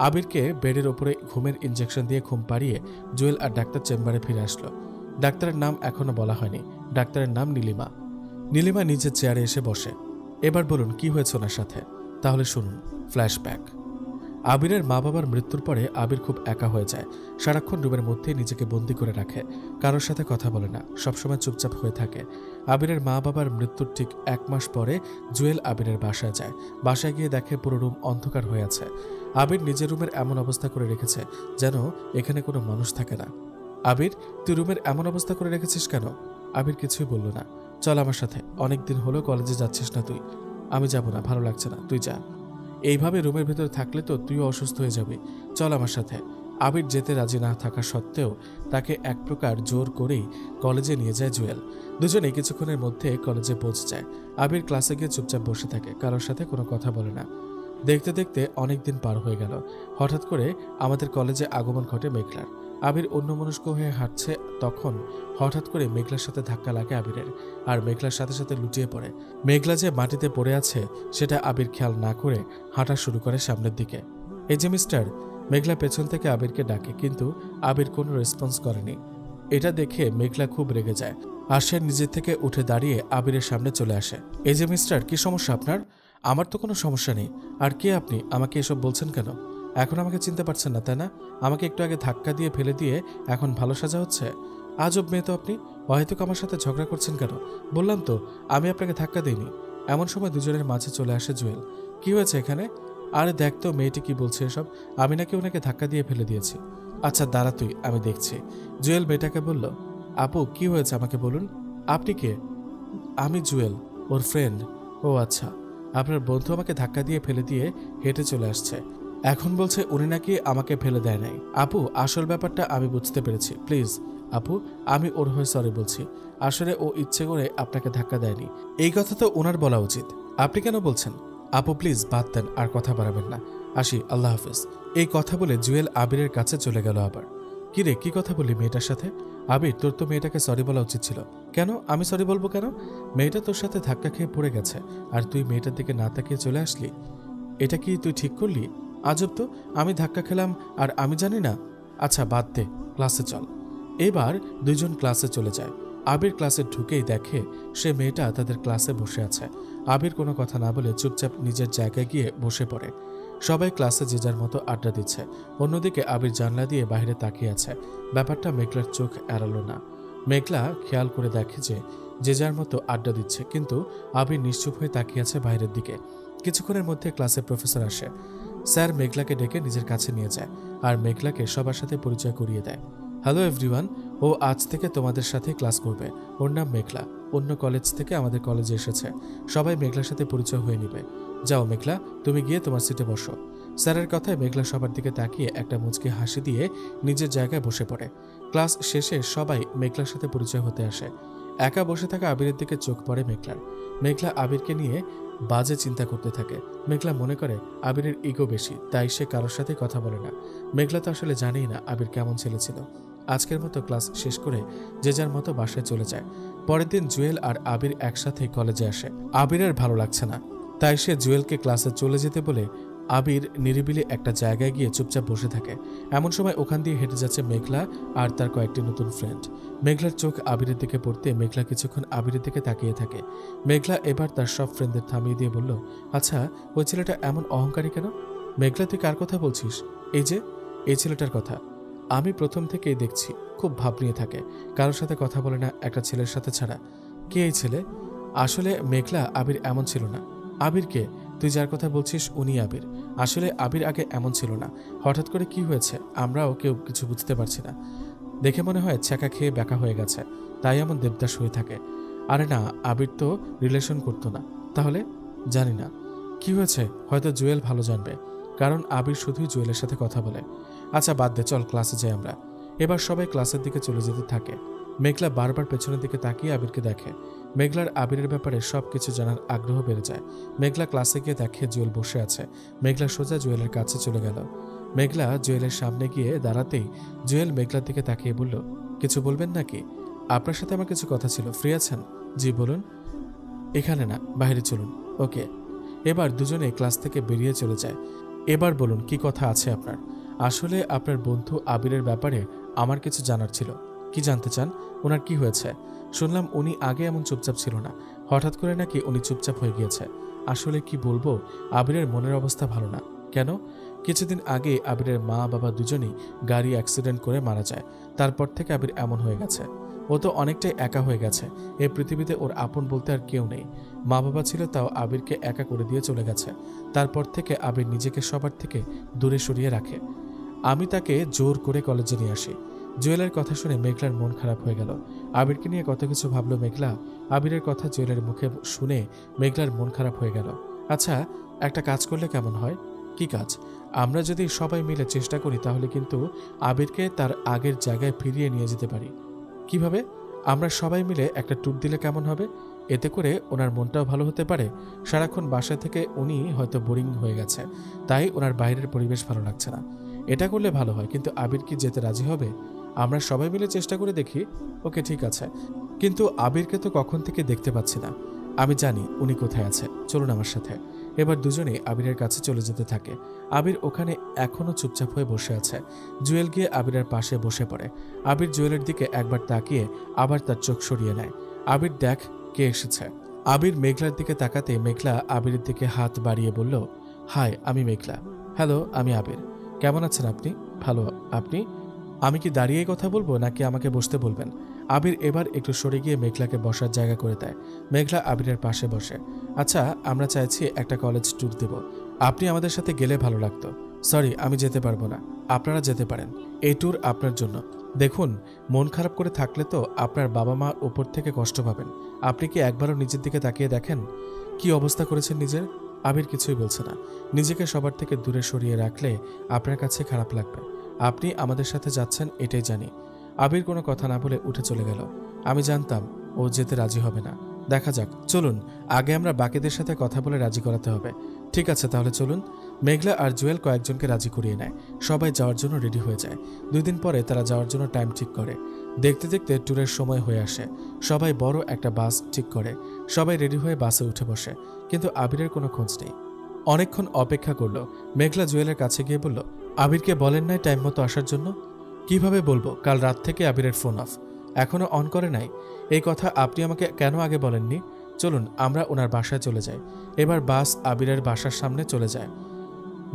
আবিরকে বেডের ওপরে ঘুমের ইঞ্জেকশন দিয়ে ঘুম পাড়িয়ে জুয়েল আর ডাক্তার চেম্বারে ফিরে আসলো। ডাক্তারের নাম এখনো বলা হয়নি। ডাক্তারের নাম নীলিমা। নীলিমা নিজের চেয়ারে এসে বসে। এবার বলুন, কি হয়েছে ওনার সাথে? তাহলে শুনুন, ফ্ল্যাশব্যাক। আবিরের মা বাবার মৃত্যুর পরে আবির খুব একা হয়ে যায়। সারাক্ষণ রুমের মধ্যে নিজেকে বন্দি করে রাখে, কারোর সাথে কথা বলে না, সবসময় চুপচাপ হয়ে থাকে। আবিরের মা বাবার মৃত্যুর ঠিক 1 মাস পরে জুয়েল আবিরের বাসায় যায়। বাসায় গিয়ে দেখে পুরো রুম অন্ধকার হয়ে আছে। আবির নিজের রুমের এমন অবস্থা করে রেখেছে যেন এখানে কোনো মানুষ থাকে না। আবির, তুই রুমের এমন অবস্থা করে রেখেছিস কেন? আবির কিছুই বলল না। চল আমার সাথে, অনেকদিন হলো কলেজে যাচ্ছিস না তুই। আমি যাব না, ভালো লাগছে না, তুই যা। এইভাবে রুমের ভেতর থাকলে তো তুইও অসুস্থ হয়ে যাবি, চল আমার সাথে। আবির যেতে রাজি না থাকা সত্ত্বেও তাকে এক প্রকার জোর করেই কলেজে নিয়ে যায় জুয়েল। দুজনে কিছুক্ষণের মধ্যে কলেজে পৌঁছে যায়। আবির ক্লাসে গিয়ে চুপচাপ বসে থাকে, কারোর সাথে কোনো কথা বলে না। দেখতে দেখতে অনেক দিন পার হয়ে গেল। হঠাৎ করে আমাদের কলেজে আগমন ঘটে মেঘলার। আবির অন্যমনস্ক হয়ে হাঁটছে, তখন হঠাৎ করে মেঘলার সাথে ধাক্কা লাগে আবিরের, আর মেঘলার সাথে সাথে লুটিয়ে পড়ে। মেঘলা যে মাটিতে পড়ে আছে সেটা আবির খেয়াল না করে হাঁটা শুরু করে সামনের দিকে। এই যে মিস্টার, মেঘলা পেছন থেকে আবিরকে ডাকে, কিন্তু আবির কোনো রেসপন্স করেনি। এটা দেখে মেঘলা খুব রেগে যায়, আর সে নিজের থেকে উঠে দাঁড়িয়ে আবিরের সামনে চলে আসে। এই যে মিস্টার, কি সমস্যা আপনার? আমার তো কোনো সমস্যা নেই। আর কে আপনি? আমাকে এসব বলছেন কেন? এখন আমাকে চিনতে পারছেন না, তাই না? আমাকে একটু আগে ধাক্কা দিয়ে ফেলে দিয়ে এখন ভালো সাজা হচ্ছে? আজব মেয়ে তো আপনি। অহেতুক আমার সাথে ঝগড়া করছেন কেন? বললাম তো আমি আপনাকে ধাক্কা দিইনি। এমন সময় দুজনের মাঝে চলে আসে জুয়েল। কি হয়েছে এখানে? আরে দেখ তো মেয়েটি কি বলছে এসব। আমি নাকি ওনাকে ধাক্কা দিয়ে ফেলে দিয়েছি। আচ্ছা দাঁড়া তুই, আমি দেখছি। জুয়েল মেয়েটাকে বলল, আপু কি হয়েছে আমাকে বলুন। আপনি কে? আমি জুয়েল, ওর ফ্রেন্ড। ও আচ্ছা, আপনার বন্ধু আমাকে ধাক্কা দিয়ে ফেলে দিয়ে হেঁটে চলে আসছে, এখন বলছে উনি নাকি আমাকে ফেলে দেয় নাই। আপু আসল ব্যাপারটা আমি বুঝতে পেরেছি, প্লিজ আপু, আমি ওর হয়ে সরি বলছি। আসলে ও ইচ্ছে করে আপনাকে ধাক্কা দেয়নি। এই কথা তো ওনার বলা উচিত, আপনি কেন বলছেন? আপু প্লিজ বাদ দেন, আর কথা বাড়াবেন না। আসি, আল্লাহ হাফেজ। এই কথা বলে জুয়েল আবিরের কাছে চলে গেল। আবার কিরে, কি কথা বললি মেয়েটার সাথে? আবির, তোর তো মেয়েটাকে সরি বলা উচিত ছিল। কেন আমি সরি বলবো কেন? মেয়েটা তোর সাথে ধাক্কা খেয়ে পড়ে গেছে, আর তুই মেয়েটার দিকে না তাকিয়ে চলে আসলি। এটা কি তুই ঠিক করলি? আজব তো, আমি ধাক্কা খেলাম আর আমি জানি না। আচ্ছা বাদ দে, ক্লাসে চল। এবার দুইজন ক্লাসে চলে যায়। আবির ক্লাসে ঢুকেই দেখে সে মেয়েটা তাদের ক্লাসে বসে আছে। আবির কোনো কথা না বলে চুপচাপ নিজের জায়গায় গিয়ে বসে পড়ে। সবাই ক্লাসে যে যার মতো আড্ডা দিচ্ছে। অন্যদিকে আবির জানলা দিয়ে বাইরে তাকিয়ে আছে। ব্যাপারটা মেঘলার চোখ এড়ালো না। মেঘলা খেয়াল করে দেখে যে যার মতো আড্ডা দিচ্ছে, কিন্তু আবির নিশ্চুপ হয়ে তাকিয়ে আছে বাইরের দিকে। কিছুক্ষণের মধ্যে ক্লাসে প্রফেসর আসে। স্যার মেঘলাকে ডেকে নিজের কাছে নিয়ে যায়, আর মেঘলাকে সবার সাথে পরিচয় করিয়ে দেয়। হ্যালো এভরিওয়ান, ও আজ থেকে তোমাদের সাথে ক্লাস করবে। ওর নাম মেঘলা, অন্য কলেজ থেকে আমাদের কলেজে এসেছে। সবাই মেঘলার সাথে পরিচয় হয়ে নিবে। যাও মেঘলা, তুমি গিয়ে তোমার সিটে বসো। স্যারের কথায় মেঘলা সবার দিকে তাকিয়ে একটা মুচকি হাসি দিয়ে নিজের জায়গায় বসে পড়ে। ক্লাস শেষে সবাই মেঘলার সাথে পরিচয় হতে আসে। একা বসে থাকা আবিরের দিকে চোখ পড়ে মেঘলার। মেঘলা আবিরকে নিয়ে বাজে চিন্তা করতে থাকে। মেঘলা মনে করে আবিরের ইগো বেশি, তাই সে কারোর সাথে কথা বলে না। মেঘলা তো আসলে জানেই না আবির কেমন ছেলে ছিল। আজকের মতো ক্লাস শেষ করে যে যার মতো বাসায় চলে যায়। পরের দিন জুয়েল আর আবির একসাথে কলেজে আসে। আবিরের ভালো লাগছে না, তাই সে জুয়েলকে ক্লাসে চলে যেতে বলে আবির নিরিবিলি একটা জায়গায় গিয়ে চুপচাপ বসে থাকে। এমন সময় ওখান দিয়ে হেঁটে যাচ্ছে মেঘলা আর তার কয়েকটি নতুন ফ্রেন্ড। মেঘলার চোখ আবিরের দিকে পড়তে মেঘলা কিছুক্ষণ আবিরের দিকে তাকিয়ে থাকে। মেঘলা এবার তার সব ফ্রেন্ডদের থামিয়ে দিয়ে বলল, আচ্ছা ওই ছেলেটা এমন অহংকারী কেন? মেঘলা, তুই কার কথা বলছিস? এই ছেলেটার কথা। আমি প্রথম থেকেই দেখছি খুব ভাব নিয়ে থাকে, কারোর সাথে কথা বলে না একটা ছেলের সাথে ছাড়া। কে এই ছেলে? আসলে মেঘলা, আবির এমন ছিল না। আবির কে? তুই যার কথা বলছিস উনি আবির। আসলে আবির আগে এমন ছিল না, হঠাৎ করে কি হয়েছে আমরাও কেউ কিছু বুঝতে পারছি না। দেখে মনে হয় ছ্যাঁকা খেয়ে ব্যাকা হয়ে গেছে, তাই এমন দেবদাস হয়ে থাকে। আরে না, আবির তো রিলেশন করতো না। তাহলে? জানি না কি হয়েছে, হয়তো জুয়েল ভালো জানবে, কারণ আবির শুধুই জুয়েলের সাথে কথা বলে। আচ্ছা বাদ দে, চল ক্লাসে যাই আমরা। এবার সবাই ক্লাসের দিকে চলে যেতে থাকে। মেঘলা বারবার পেছনের দিকে তাকিয়ে আবিরকে দেখে। মেঘলার আবিরের ব্যাপারে সবকিছু জানার আগ্রহ বেড়ে যায়। মেঘলা ক্লাসে গিয়ে দেখে জুয়েল বসে আছে। মেঘলা সোজা জুয়েলের কাছে চলে গেল। মেঘলা জুয়েলের সামনে গিয়ে দাঁড়াতেই জুয়েল মেঘলার দিকে তাকিয়ে বলল, কিছু বলবেন নাকি? আপনার সাথে আমার কিছু কথা ছিল, ফ্রি আছেন? জি বলুন। এখানে না, বাইরে চলুন। ওকে। এবার দুজনে ক্লাস থেকে বেরিয়ে চলে যায়। এবার বলুন কি কথা আছে আপনার? আসলে আপনার বন্ধু আবিরের ব্যাপারে আমার কিছু জানার ছিল। কি জানতে চান? ওনার কি হয়েছে? শুনলাম উনি আগে এমন চুপচাপ ছিল না, হঠাৎ করে নাকি উনি চুপচাপ হয়ে গিয়েছে। আসলে কি বলবো, আবিরের মনের অবস্থা ভালো না। কেন? কিছুদিন আগে আবিরের মা বাবা দুজনেই গাড়ি অ্যাক্সিডেন্ট করে মারা যায়। তারপর থেকে আবির এমন হয়ে গেছে। ও তো অনেকটাই একা হয়ে গেছে। এই পৃথিবীতে ওর আপন বলতে আর কেউ নেই। মা বাবা ছিল, তাও আবিরকে একা করে দিয়ে চলে গেছে। তারপর থেকে আবির নিজেকে সবার থেকে দূরে সরিয়ে রাখে। আমি তাকে জোর করে কলেজে নিয়ে আসি। জুয়েলের কথা শুনে মেঘলার মন খারাপ হয়ে গেল। আবিরকে নিয়ে কত কিছু ভাবলো মেঘলা। আবিরের কথা জুয়েলের মুখে শুনে মেঘলার মন খারাপ হয়ে গেল। আচ্ছা, একটা কাজ করলে কেমন হয়? কি কাজ? আমরা যদি সবাই মিলে চেষ্টা করি তাহলে কিন্তু আবিরকে তার আগের জায়গায় ফিরিয়ে নিয়ে যেতে পারি। কিভাবে? আমরা সবাই মিলে একটা ট্যুর দিলে কেমন হবে? এতে করে ওনার মনটাও ভালো হতে পারে। সারাক্ষণ বাসা থেকে উনি হয়তো বোরিং হয়ে গেছে, তাই ওনার বাইরের পরিবেশ ভালো লাগছে না। এটা করলে ভালো হয়, কিন্তু আবির কি যেতে রাজি হবে? আমরা সবাই মিলে চেষ্টা করে দেখি। ওকে, ঠিক আছে, কিন্তু আবিরকে তো কখন থেকে দেখতে পাচ্ছি না। আমি জানি উনি কোথায় আছে, চলুন আমার সাথে। এবার দুজনেই আবিরের কাছে চলে যেতে থাকে। আবির ওখানে এখনো চুপচাপ হয়ে বসে আছে। জুয়েল গিয়ে আবিরের পাশে বসে পড়ে। আবির জুয়েলের দিকে একবার তাকিয়ে আবার তার চোখ সরিয়ে নেয়। আবির, দেখ কে এসেছে। আবির মেঘলার দিকে তাকাতে মেঘলা আবিরের দিকে হাত বাড়িয়ে বলল, হাই, আমি মেঘলা। হ্যালো, আমি আবির। কেমন আছেন আপনি? ভালো, আপনি? আমি কি দাঁড়িয়ে কথা বলবো নাকি আমাকে বসতে বলবেন? আবির এবার একটু সরে গিয়ে মেঘলাকে বসার জায়গা করে দেয়। মেঘলা আবিরের পাশে বসে। আচ্ছা, আমরা চাইছি একটা কলেজ ট্যুর দেব, আপনি আমাদের সাথে গেলে ভালো লাগতো। সরি, আমি যেতে পারবো না, আপনারা যেতে পারেন। এই ট্যুর আপনার জন্য। দেখুন, মন খারাপ করে থাকলে তো আপনার বাবা মা ওপর থেকে কষ্ট পাবেন। আপনি কি একবারও নিজের দিকে তাকিয়ে দেখেন কি অবস্থা করেছেন নিজের? আবির কিছুই বলছে না। নিজেকে সবার থেকে দূরে সরিয়ে রাখলে আপনার কাছে খারাপ লাগবে। আপনি আমাদের সাথে যাচ্ছেন এটাই জানি। আবির কোনো কথা না বলে উঠে চলে গেল। আমি জানতাম ও যেতে রাজি হবে না। দেখা যাক, চলুন আগে আমরা বাকিদের সাথে কথা বলে রাজি করাতে হবে। ঠিক আছে, তাহলে চলুন। মেঘলা আর জুয়েল কয়েকজনকে রাজি করিয়ে নেয়। সবাই যাওয়ার জন্য রেডি হয়ে যায়। 2 দিন পরে তারা যাওয়ার জন্য টাইম ঠিক করে। দেখতে দেখতে ট্যুরের সময় হয়ে আসে। সবাই বড় একটা বাস ঠিক করে। সবাই রেডি হয়ে বাসে উঠে বসে, কিন্তু আবিরের কোনো খোঁজ নেই। অনেকক্ষণ অপেক্ষা করলো। মেঘলা জুয়েলের কাছে গিয়ে বলল, আবিরকে বলেন নাই টাইম মতো আসার জন্য? কিভাবে বলবো? কাল রাত থেকে আবিরের ফোন অফ, এখনো অন করে নাই। এই কথা আপনি আমাকে কেন আগে বলেননি? চলুন আমরা ওনার বাসায় চলে যাই। এবার বাস আবিরের বাসার সামনে চলে যায়।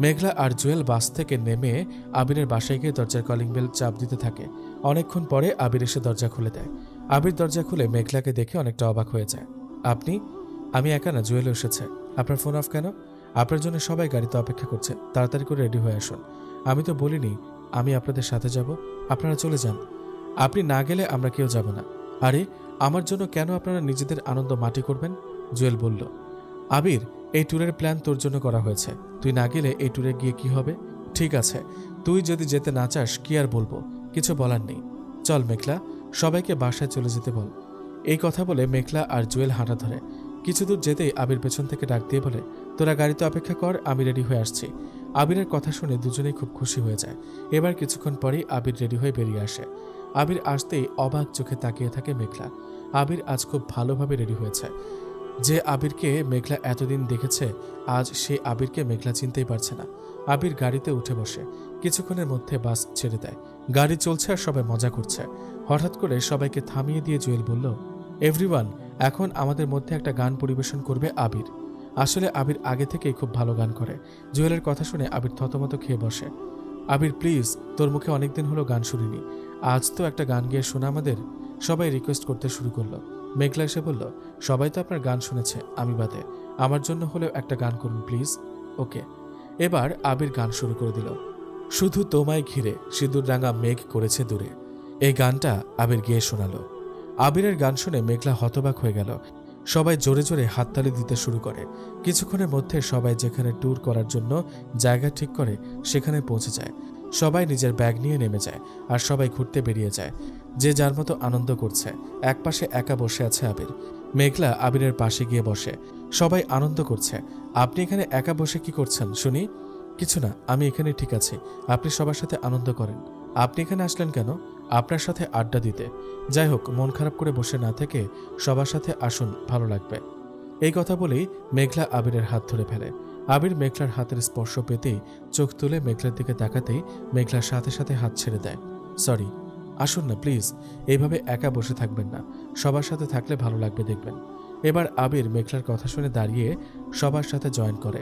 মেঘলা আর জুয়েল বাস থেকে নেমে আবিরের বাসায় গিয়ে দরজার কলিং বেল চাপ দিতে থাকে। অনেকক্ষণ পরে আবির এসে দরজা খুলে দেয়। আবির দরজা খুলে মেঘলাকে দেখে অনেকটা অবাক হয়ে যায়। আপনি? আমি একা না, জুয়েল এসেছে। আপনার ফোন অফ কেন? আপনার জন্য সবাই গাড়িতে অপেক্ষা করছে, তাড়াতাড়ি করে রেডি হয়ে আসুন। আমি তো বলিনি আমি আপনাদের সাথে যাব? আপনারা চলে যান। আপনি না গেলে আমরা কেউ যাব না। আরে, আমার জন্য কেন আপনারা নিজেদের আনন্দ মাটি করবেন? জুয়েল বলল, আবির, এই ট্যুরের প্ল্যান তোর জন্য করা হয়েছে। তুই না গেলে এই ট্যুরে গিয়ে কি হবে? ঠিক আছে, তুই যদি যেতে না চাস কি আর বলবো, কিছু বলার নেই। চল মেঘলা, সবাইকে বাসায় চলে যেতে বল। এই কথা বলে মেঘলা আর জুয়েল হাঁটা ধরে। কিছু দূর যেতেই আবির পেছন থেকে ডাক দিয়ে বলে, তোরা গাড়িতে অপেক্ষা কর, আমি রেডি হয়ে আসছি। আবিরের কথা শুনে দুজনেই খুব খুশি হয়ে যায়। এবার কিছুক্ষণ পরেই আবির রেডি হয়ে বেরিয়ে আসে। আবির আসতেই অবাক চোখে তাকিয়ে থাকে মেঘলা। আবির আজ খুব ভালোভাবে রেডি হয়েছে। যে আবিরকে মেঘলা এতদিন দেখেছে, আজ সে আবিরকে মেঘলা চিনতেই পারছে না। আবির গাড়িতে উঠে বসে। কিছুক্ষণের মধ্যে বাস ছেড়ে দেয়। গাড়ি চলছে আর সবাই মজা করছে। হঠাৎ করে সবাইকে থামিয়ে দিয়ে জুয়েল বলল, এভরিওয়ান, এখন আমাদের মধ্যে একটা গান পরিবেশন করবে আবির। আসলে আবির আগে থেকেই খুব ভালো গান করে। জুয়েলের কথা শুনে আবির থতমত খেয়ে বসে। আবির প্লিজ, তোর মুখে অনেকদিন হলো গান শুনিনি, আজ তো একটা গান গিয়ে শোনা আমাদের। সবাই রিকোয়েস্ট করতে শুরু করলো। মেঘলা এসে বলল, সবাই তো আপনার গান শুনেছে, আমি বাদে। আমার জন্য হলেও একটা গান করুন প্লিজ। ওকে। এবার আবির গান শুরু করে দিল। শুধু তোমায় ঘিরে সিঁদুর রাঙা মেঘ করেছে দূরে। এই গানটা আবির গিয়ে শোনালো। আবিরের গান শুনে মেঘলা হতবাক হয়ে গেল। সবাই জোরে জোরে হাততালি দিতে শুরু করে। কিছুক্ষণের মধ্যে সবাই যেখানে ট্যুর করার জন্য জায়গা ঠিক করে সেখানে পৌঁছে যায়। সবাই নিজের ব্যাগ নিয়ে নেমে যায় আর সবাই ঘুরতে বেরিয়ে যায়। যে যার মতো আনন্দ করছে। একপাশে একা বসে আছে আবির। মেঘলা আবিরের পাশে গিয়ে বসে। সবাই আনন্দ করছে। আপনি এখানে একা বসে কি করছেন শুনি? কিছু না, আমি এখানে ঠিক আছি। আপনি সবার সাথে আনন্দ করেন। আপনি এখানে আসলেন কেন? আপনার সাথে আড্ডা দিতে। যাই হোক, মন খারাপ করে বসে না থেকে সবার সাথে আসুন, ভালো লাগবে। এই কথা বলেই মেঘলা আবিরের হাত ধরে ফেলে। আবির মেঘলার হাতের স্পর্শ পেতেই চোখ তুলে মেঘলার দিকে তাকাতেই মেঘলার সাথে সাথে হাত ছেড়ে দেয়। সরি, আসুন না প্লিজ, এইভাবে একা বসে থাকবেন না, সবার সাথে থাকলে ভালো লাগবে দেখবেন। এবার আবির মেঘলার কথা শুনে দাঁড়িয়ে সবার সাথে জয়েন করে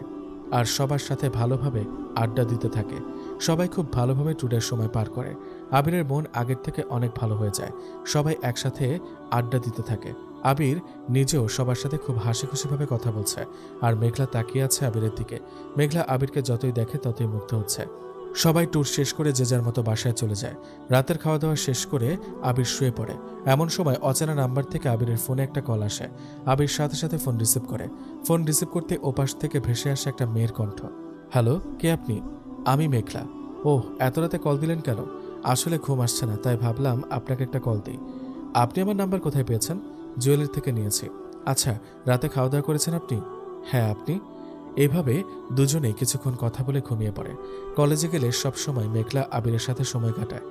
আর সবার সাথে ভালোভাবে আড্ডা দিতে থাকে। সবাই খুব ভালোভাবে ট্যুরের সময় পার করে। আবিরের মন আগের থেকে অনেক ভালো হয়ে যায়। সবাই একসাথে আড্ডা দিতে থাকে। আবির নিজেও সবার সাথে খুব হাসি খুশিভাবে কথা বলছে আর মেঘলা তাকিয়ে আছে আবিরের দিকে। মেঘলা আবিরকে যতই দেখে ততই মুগ্ধ হচ্ছে। সবাই ট্যুর শেষ করে যে যার মতো বাসায় চলে যায়। রাতের খাওয়া দাওয়া শেষ করে আবির শুয়ে পড়ে। এমন সময় অচেনা নাম্বার থেকে আবিরের ফোনে একটা কল আসে। আবির সাথে সাথে ফোন রিসিভ করে। ফোন রিসিভ করতে ওপাশ থেকে ভেসে আসে একটা মেয়ের কণ্ঠ। হ্যালো, কে আপনি? আমি মেঘলা। ওহ, এত রাতে কল দিলেন কেন? আসলে ঘুম আসছে না, তাই ভাবলাম আপনাকে একটা কল দিই। আপনি আমার নাম্বার কোথায় পেয়েছেন? জুয়েলের থেকে নিয়েছি। আচ্ছা, রাতে খাওয়া দাওয়া করেছেন আপনি? হ্যাঁ, আপনি? এভাবে দুজনেই কিছুক্ষণ কথা বলে ঘুমিয়ে পড়ে। কলেজে গেলে সব সময় মেঘলা আবিরের সাথে সময় কাটায়।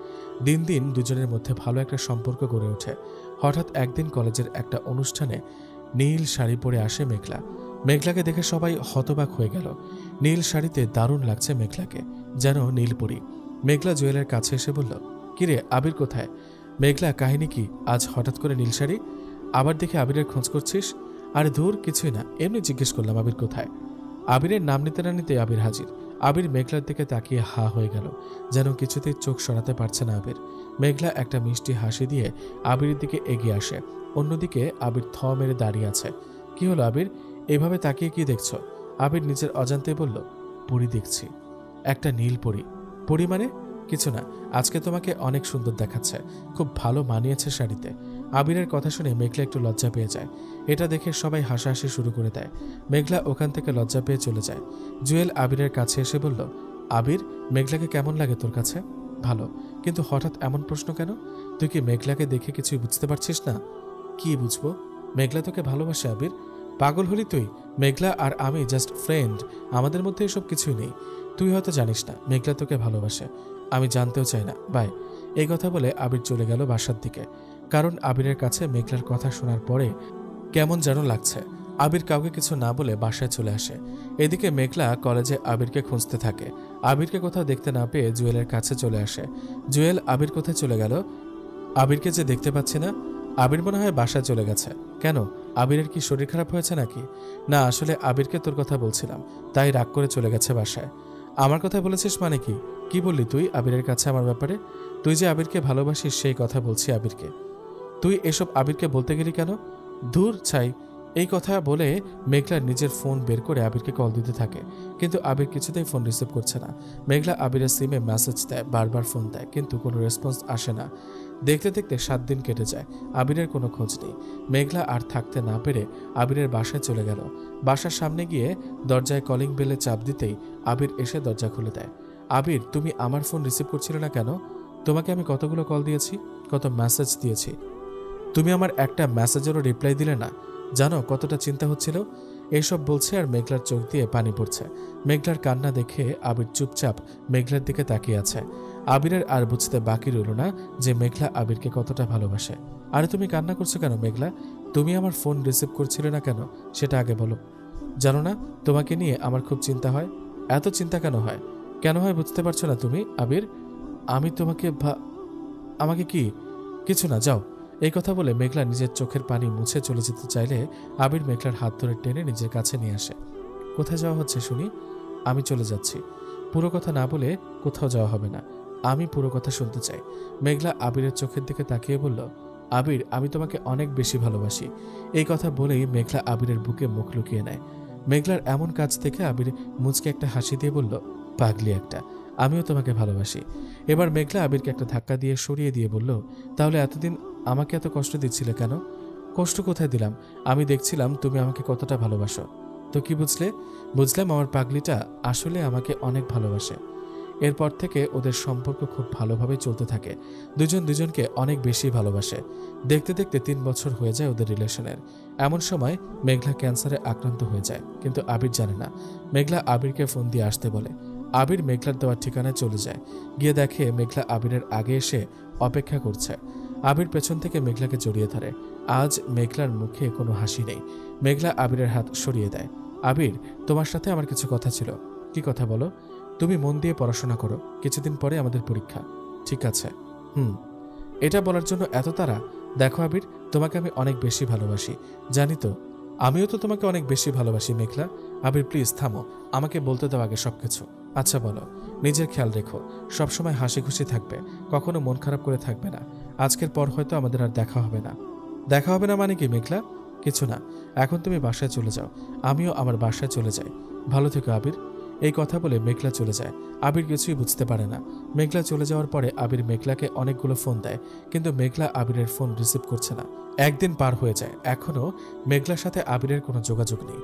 দিন দিন দুজনের মধ্যে ভালো একটা সম্পর্ক গড়ে ওঠে। হঠাৎ একদিন কলেজের একটা অনুষ্ঠানে নীল শাড়ি পরে আসে মেঘলা। মেঘলাকে দেখে সবাই হতবাক হয়ে গেল। নীল শাড়িতে দারুণ লাগছে মেঘলাকে, যেন নীলপরি। মেঘলা জুয়েলের কাছে এসে বলল, কিরে, আবির কোথায়? মেঘলা, কাহিনী কি? আজ হঠাৎ করে নীল শাড়ি? আবার দেখে আবিরের খোঁজ করছিস? আরে ধুর, কিছুই না, এমনি জিজ্ঞেস করলাম আবির কোথায়। আবিরের নাম নিতে না নিতে আবির হাজির। আবির মেঘলার দিকে তাকিয়ে হা হয়ে গেল, যেন কিছুতেই চোখ সরাতে পারছে না আবির। মেঘলা একটা মিষ্টি হাসি দিয়ে আবিরের দিকে এগিয়ে আসে। অন্যদিকে আবির থ মেরে দাঁড়িয়ে আছে। কি হলো আবির, এভাবে তাকিয়ে কি দেখছো? আবির নিজের অজান্তে বলল, পরি দেখছি। একটা নীল পরি? পরি মানে? কিছু না, আজকে তোমাকে অনেক সুন্দর দেখাচ্ছে, খুব ভালো মানিয়েছে শাড়িতে। আবিরের কথা শুনে মেঘলা একটু লজ্জা পেয়ে যায়। এটা দেখে সবাই হাসাহাসি শুরু করে দেয়। মেঘলা ওখান থেকে লজ্জা পেয়ে চলে যায়। জুয়েল আবিরের কাছে এসে বলল, আবির, মেঘলাকে কেমন লাগে তোর কাছে? ভালো, কিন্তু হঠাৎ এমন প্রশ্ন কেন? তুই কি মেঘলাকে দেখে কিছুই বুঝতে পারছিস না? কি বুঝবো? মেঘলা তোকে ভালোবাসে আবির। পাগল হলি তুই? মেঘলা আর আমি জাস্ট ফ্রেন্ড, আমাদের মধ্যে এসব কিছুই নেই। তুই হয়তো জানিস না মেঘলা তোকে ভালোবাসে। আমি জানতেও চাই না, বাই। এই কথা বলে আবির চলে গেল বাসার দিকে। কারণ আবিরের কাছে মেঘলার কথা শোনার পরে কেমন যেন লাগছে। আবির কাউকে কিছু না বলে বাসায় চলে আসে। এদিকে মেঘলা কলেজে আবিরকে খুঁজতে থাকে। আবিরকে কোথাও দেখতে না পেয়ে জুয়েলের কাছে চলে আসে। জুয়েল, আবির কোথায় চলে গেল? আবিরকে যে দেখতে পাচ্ছি না। আবির মনে হয় বাসায় চলে গেছে। কেন, আবিরের কি শরীর খারাপ হয়েছে নাকি? না, আসলে আবিরকে তোর কথা বলছিলাম, তাই রাগ করে চলে গেছে বাসায়। আমার কথা বলেছিস মানে কি? কি বললি তুই আবিরের কাছে আমার ব্যাপারে? তুই যে আবিরকে ভালোবাসিস সেই কথা বলছি আবিরকে। তুই এসব আবিরকে বলতে গেলি কেন? ধুর ছাই। এই কথা বলে মেঘলা নিজের ফোন বের করে আবিরকে কল দিতে থাকে, কিন্তু আবির কিছুতেই ফোন রিসিভ করছে না। মেঘলা আবিরের সিমে মেসেজ দেয়, বারবার ফোন দেয়, কিন্তু কোনো রেসপন্স আসে না। দেখতে দেখতে 7 দিন কেটে যায়, আবিরের কোনো খোঁজ নেই। মেঘলা আর থাকতে না পেরে আবিরের বাসায় চলে গেল। বাসার সামনে গিয়ে দরজায় কলিং বেলে চাপ দিতেই আবির এসে দরজা খুলে দেয়। আবির, তুমি আমার ফোন রিসিভ করছিলে না কেন? তোমাকে আমি কতগুলো কল দিয়েছি, কত মেসেজ দিয়েছি, তুমি আমার একটা মেসেজেরও রিপ্লাই দিলে না। জানো কতটা চিন্তা হচ্ছিল? এইসব বলছে আর মেঘলার চোখ দিয়ে পানি পড়ছে। মেঘলার কান্না দেখে আবির চুপচাপ মেঘলার দিকে তাকিয়ে আছে। আবিরের আর বুঝতে বাকি রইল না যে মেঘলা আবিরকে কতটা ভালোবাসে। আরে তুমি কান্না করছো কেন মেঘলা? তুমি আমার ফোন রিসিভ করছিলে না কেন সেটা আগে বলো। জানো না তোমাকে নিয়ে আমার খুব চিন্তা হয়? এত চিন্তা কেন হয়? কেন হয় বুঝতে পারছো না তুমি আবির? আমি তোমাকে আমাকে কি? কিছু না, যাও। এই কথা বলে মেঘলা নিজের চোখের পানি মুছে চলে যেতে চাইলে আবির মেঘলার হাত ধরে টেনে নিজের কাছে নিয়ে আসে। কোথায় যাওয়া হচ্ছে শুনি? আমি চলে যাচ্ছি। পুরো কথা না বলে কোথাও যাওয়া হবে না, আমি পুরো কথা শুনতে চাই। মেঘলা আবিরের চোখের দিকে তাকিয়ে বলল, আবির, আমি তোমাকে অনেক বেশি ভালোবাসি। এই কথা বলেই মেঘলা আবিরের বুকে মুখ লুকিয়ে নেয়। মেঘলার এমন কাজ থেকে আবির মুচকে একটা হাসি দিয়ে বলল, পাগলি একটা, আমিও তোমাকে ভালোবাসি। এবার মেঘলা আবিরকে একটা ধাক্কা দিয়ে সরিয়ে দিয়ে বলল, তাহলে এতদিন আমাকে এত কষ্ট দিচ্ছিলে কেন? কষ্ট কোথায় দিলাম? আমি দেখছিলাম তুমি আমাকে কতটা ভালোবাসো। তো কি বুঝলে? বুঝলাম আমার পাগলিটা আসলে আমাকে অনেক ভালোবাসে। এরপর থেকে ওদের সম্পর্ক খুব ভালোভাবে চলতে থাকে। দুজন দুজনকে অনেক বেশি ভালোবাসে। দেখতে দেখতে 3 বছর হয়ে যায় ওদের রিলেশনের। এমন সময় মেঘলা ক্যান্সারে আক্রান্ত হয়ে যায়, কিন্তু আবির জানে না। মেঘলা আবিরকে ফোন দিয়ে আসতে বলে। আবির মেঘলার দেওয়ার ঠিকানায় চলে যায়। গিয়ে দেখে মেঘলা আবিরের আগে এসে অপেক্ষা করছে। আবির পেছন থেকে মেঘলাকে জড়িয়ে ধরে। আজ মেঘলার মুখে কোনো হাসি নেই। মেঘলা আবিরের হাত সরিয়ে দেয়। আবির, তোমার সাথে আমার কিছু কথা ছিল। কি কথা বলো? তুমি মন দিয়ে পড়াশোনা করো, কিছুদিন পরে আমাদের পরীক্ষা। ঠিক আছে। এটা বলার জন্য এত তাড়া? দেখো আবির, তোমাকে আমি অনেক বেশি ভালোবাসি, জানি তো। আমিও তো তোমাকে অনেক বেশি ভালোবাসি মেঘলা। আবির প্লিজ থামো, আমাকে বলতে দাও আগে সবকিছু। আচ্ছা বলো। নিজের খেয়াল রেখো, সবসময় হাসি খুশি থাকবে, কখনো মন খারাপ করে থাকবে না। আজকের পর হয়তো আমাদের আর দেখা হবে না। দেখা হবে না মানে কি মেঘলা? কিছু না, এখন তুমি বাসায় চলে যাও, আমিও আমার বাসায় চলে যাই। ভালো থেকো আবির। এই কথা বলে মেঘলা চলে যায়। আবির কিছুই বুঝতে পারে না। মেঘলা চলে যাওয়ার পরে আবির মেঘলাকে অনেকগুলো ফোন দেয়, কিন্তু মেঘলা আবিরের ফোন রিসিভ করছে না। একদিন পার হয়ে যায়, এখনও মেঘলার সাথে আবিরের কোনো যোগাযোগ নেই।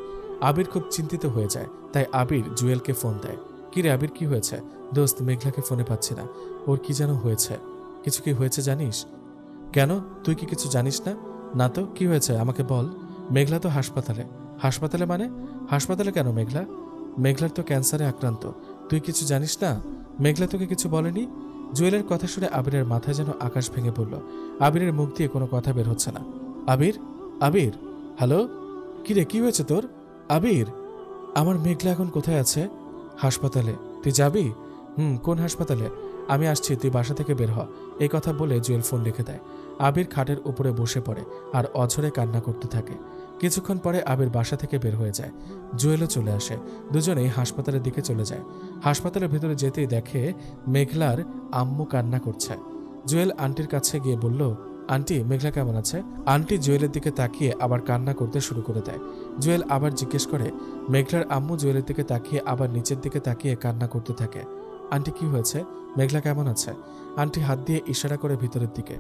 আবির খুব চিন্তিত হয়ে যায়, তাই আবির জুয়েলকে ফোন দেয়। কিরে আবির, কি হয়েছে? দোস্ত, মেঘলাকে ফোনে পাচ্ছি না, ওর কি যেন হয়েছে। কিছু কি হয়েছে জানিস? কেন, তুই কি কিছু জানিস না? না তো, কি হয়েছে আমাকে বল। মেঘলা তো হাসপাতালে। হাসপাতালে মানে? হাসপাতালে কেন মেঘলা? মেঘলার তো ক্যান্সারে আক্রান্ত। তুই কিছু জানিস না? মেঘলা তোকে কিছু বলেনি? জুয়েলের কথা শুনে আবিরের মাথায় যেন আকাশ ভেঙে পড়ল। আবিরের মুখ দিয়ে কোনো কথা বের হচ্ছে না। আবির, আবির, হ্যালো, কিরে, কি হয়েছে তোর? আবির, আমার মেঘলা এখন কোথায় আছে? হাসপাতালে। তুই যাবি? কোন হাসপাতালে? আমি আসছি, তুই বাসা থেকে বের হ। এই কথা বলে জুয়েল ফোন রেখে দেয়। আবির খাটের উপরে বসে পড়ে আর অঝরে কান্না করতে থাকে। কিছুক্ষণ পরে আবির বাসা থেকে বের হয়ে যায়। জুয়েলও চলে আসে। দুজনেই হাসপাতালের দিকে চলে যায়। হাসপাতালের ভেতরে যেতেই দেখে মেঘলার আম্মু কান্না করছে। জুয়েল আন্টির কাছে গিয়ে বলল, আন্টি, মেঘলা কেমন আছে? আন্টি জুয়েলের দিকে তাকিয়ে আবার কান্না করতে শুরু করে দেয়। জুয়েল আবার জিজ্ঞেস করে। মেঘলার আম্মু জুয়েলের দিকে তাকিয়ে আবার নিচের দিকে তাকিয়ে কান্না করতে থাকে। আন্টি, কি হয়েছে? মেঘলা কেমন আছে? আন্টি হাত দিয়ে ইশারা করে ভিতরের দিকে।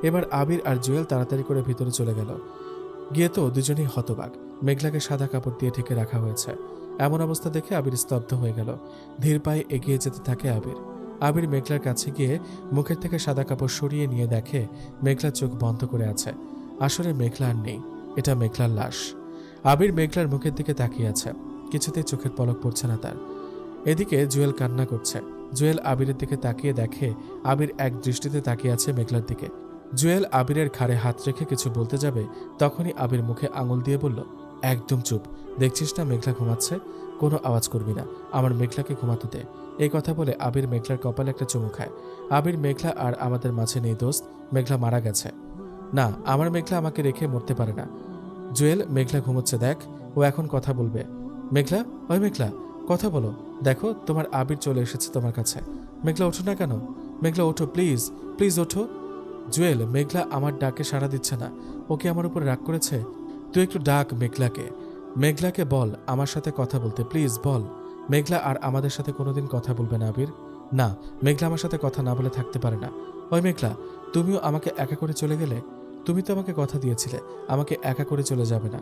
এবার আবির আর জুয়েল তাড়াতাড়ি করে ভিতরে চলে গেল। গিয়ে তো দুজনেই হতবাক। মেঘলাকে সাদা কাপড় দিয়ে ঢেকে রাখা হয়েছে। এমন অবস্থা দেখে আবির স্তব্ধ হয়ে গেল। ধীর পায়ে এগিয়ে যেতে থাকে আবির। আবির মেঘলার কাছে গিয়ে মুখের থেকে সাদা কাপড় সরিয়ে নিয়ে দেখে মেঘলা চোখ বন্ধ করে আছে। আসলে মেঘলা আর নেই, এটা মেঘলার লাশ। আবির মেঘলার মুখের দিকে তাকিয়ে আছে, কিছুতেই চোখের পলক পড়ছে না তার। এদিকে জুয়েল কান্না করছে। জুয়েল আবিরের দিকে তাকিয়ে দেখে আবির এক দৃষ্টিতে তাকিয়ে আছে মেঘলার দিকে। জুয়েল আবিরের ঘাড়ে হাত রেখে কিছু বলতে যাবে, তখনই আবির মুখে আঙুল দিয়ে বলল, একদম চুপ। দেখছিস না মেঘলা ঘুমাচ্ছে? কোনো আওয়াজ করবি না, আমার মেঘলাকে ঘুমাতে দে। এই কথা বলে আবির মেঘলার কপালে একটা চুমু খায়। আবির, মেঘলা আর আমাদের মাঝে নেই দোস্ত, মেঘলা মারা গেছে। না, আমার মেঘলা আমাকে রেখে মরতে পারে না। জুয়েল, মেঘলা ঘুমোচ্ছে, দেখ, ও এখন কথা বলবে। মেঘলা, ওই মেঘলা, কথা বলো। দেখো, তোমার আবির চলে এসেছে তোমার কাছে। মেঘলা, ওঠো না কেন? মেঘলা, ওঠো প্লিজ, প্লিজ ওঠো। জুয়েল, মেঘলা আমার ডাকে সাড়া দিচ্ছে না। ওকে আমার উপর রাগ করেছে? তুই একটু ডাক মেঘলাকে। মেঘলাকে বল আমার সাথে কথা বলতে, প্লিজ বল। মেঘলা আর আমাদের সাথে কোনোদিন কথা বলবে না আবির। না, মেঘলা আমার সাথে কথা না বলে থাকতে পারে না। ওই মেঘলা, তুমিও আমাকে একা করে চলে গেলে। তুমি তো আমাকে কথা দিয়েছিলে আমাকে একা করে চলে যাবে না।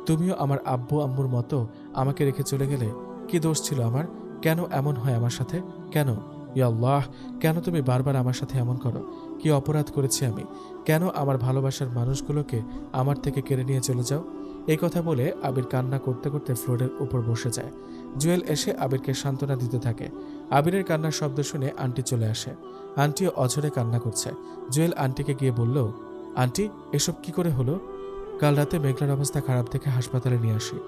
তুমিও আমার আব্বু আম্মুর মতো আমাকে রেখে চলে গেলে। কি দোষ ছিল আমার? কেন এমন হয় আমার সাথে? কেন? ইয়া আল্লাহ, কেন তুমি বারবার আমার সাথে এমন করো? কি অপরাধ করেছি আমি? কেন আমার ভালোবাসার মানুষগুলোকে আমার থেকে কেড়ে নিয়ে চলে যাও? এই কথা বলে আবির কান্না করতে করতে ফ্লোরের উপর বসে যায়। জুয়েল এসে আবিরকে সান্ত্বনা দিতে থাকে। আবিরের কান্নার শব্দ শুনে আন্টি চলে আসে। আন্টিও অঝরে কান্না করছে। জুয়েল আন্টিকে গিয়ে বলল, আন্টি, এসব কি করে হলো? কাল রাতে মেঘলার অবস্থা খারাপ দেখে হাসপাতালে নিয়ে আসি।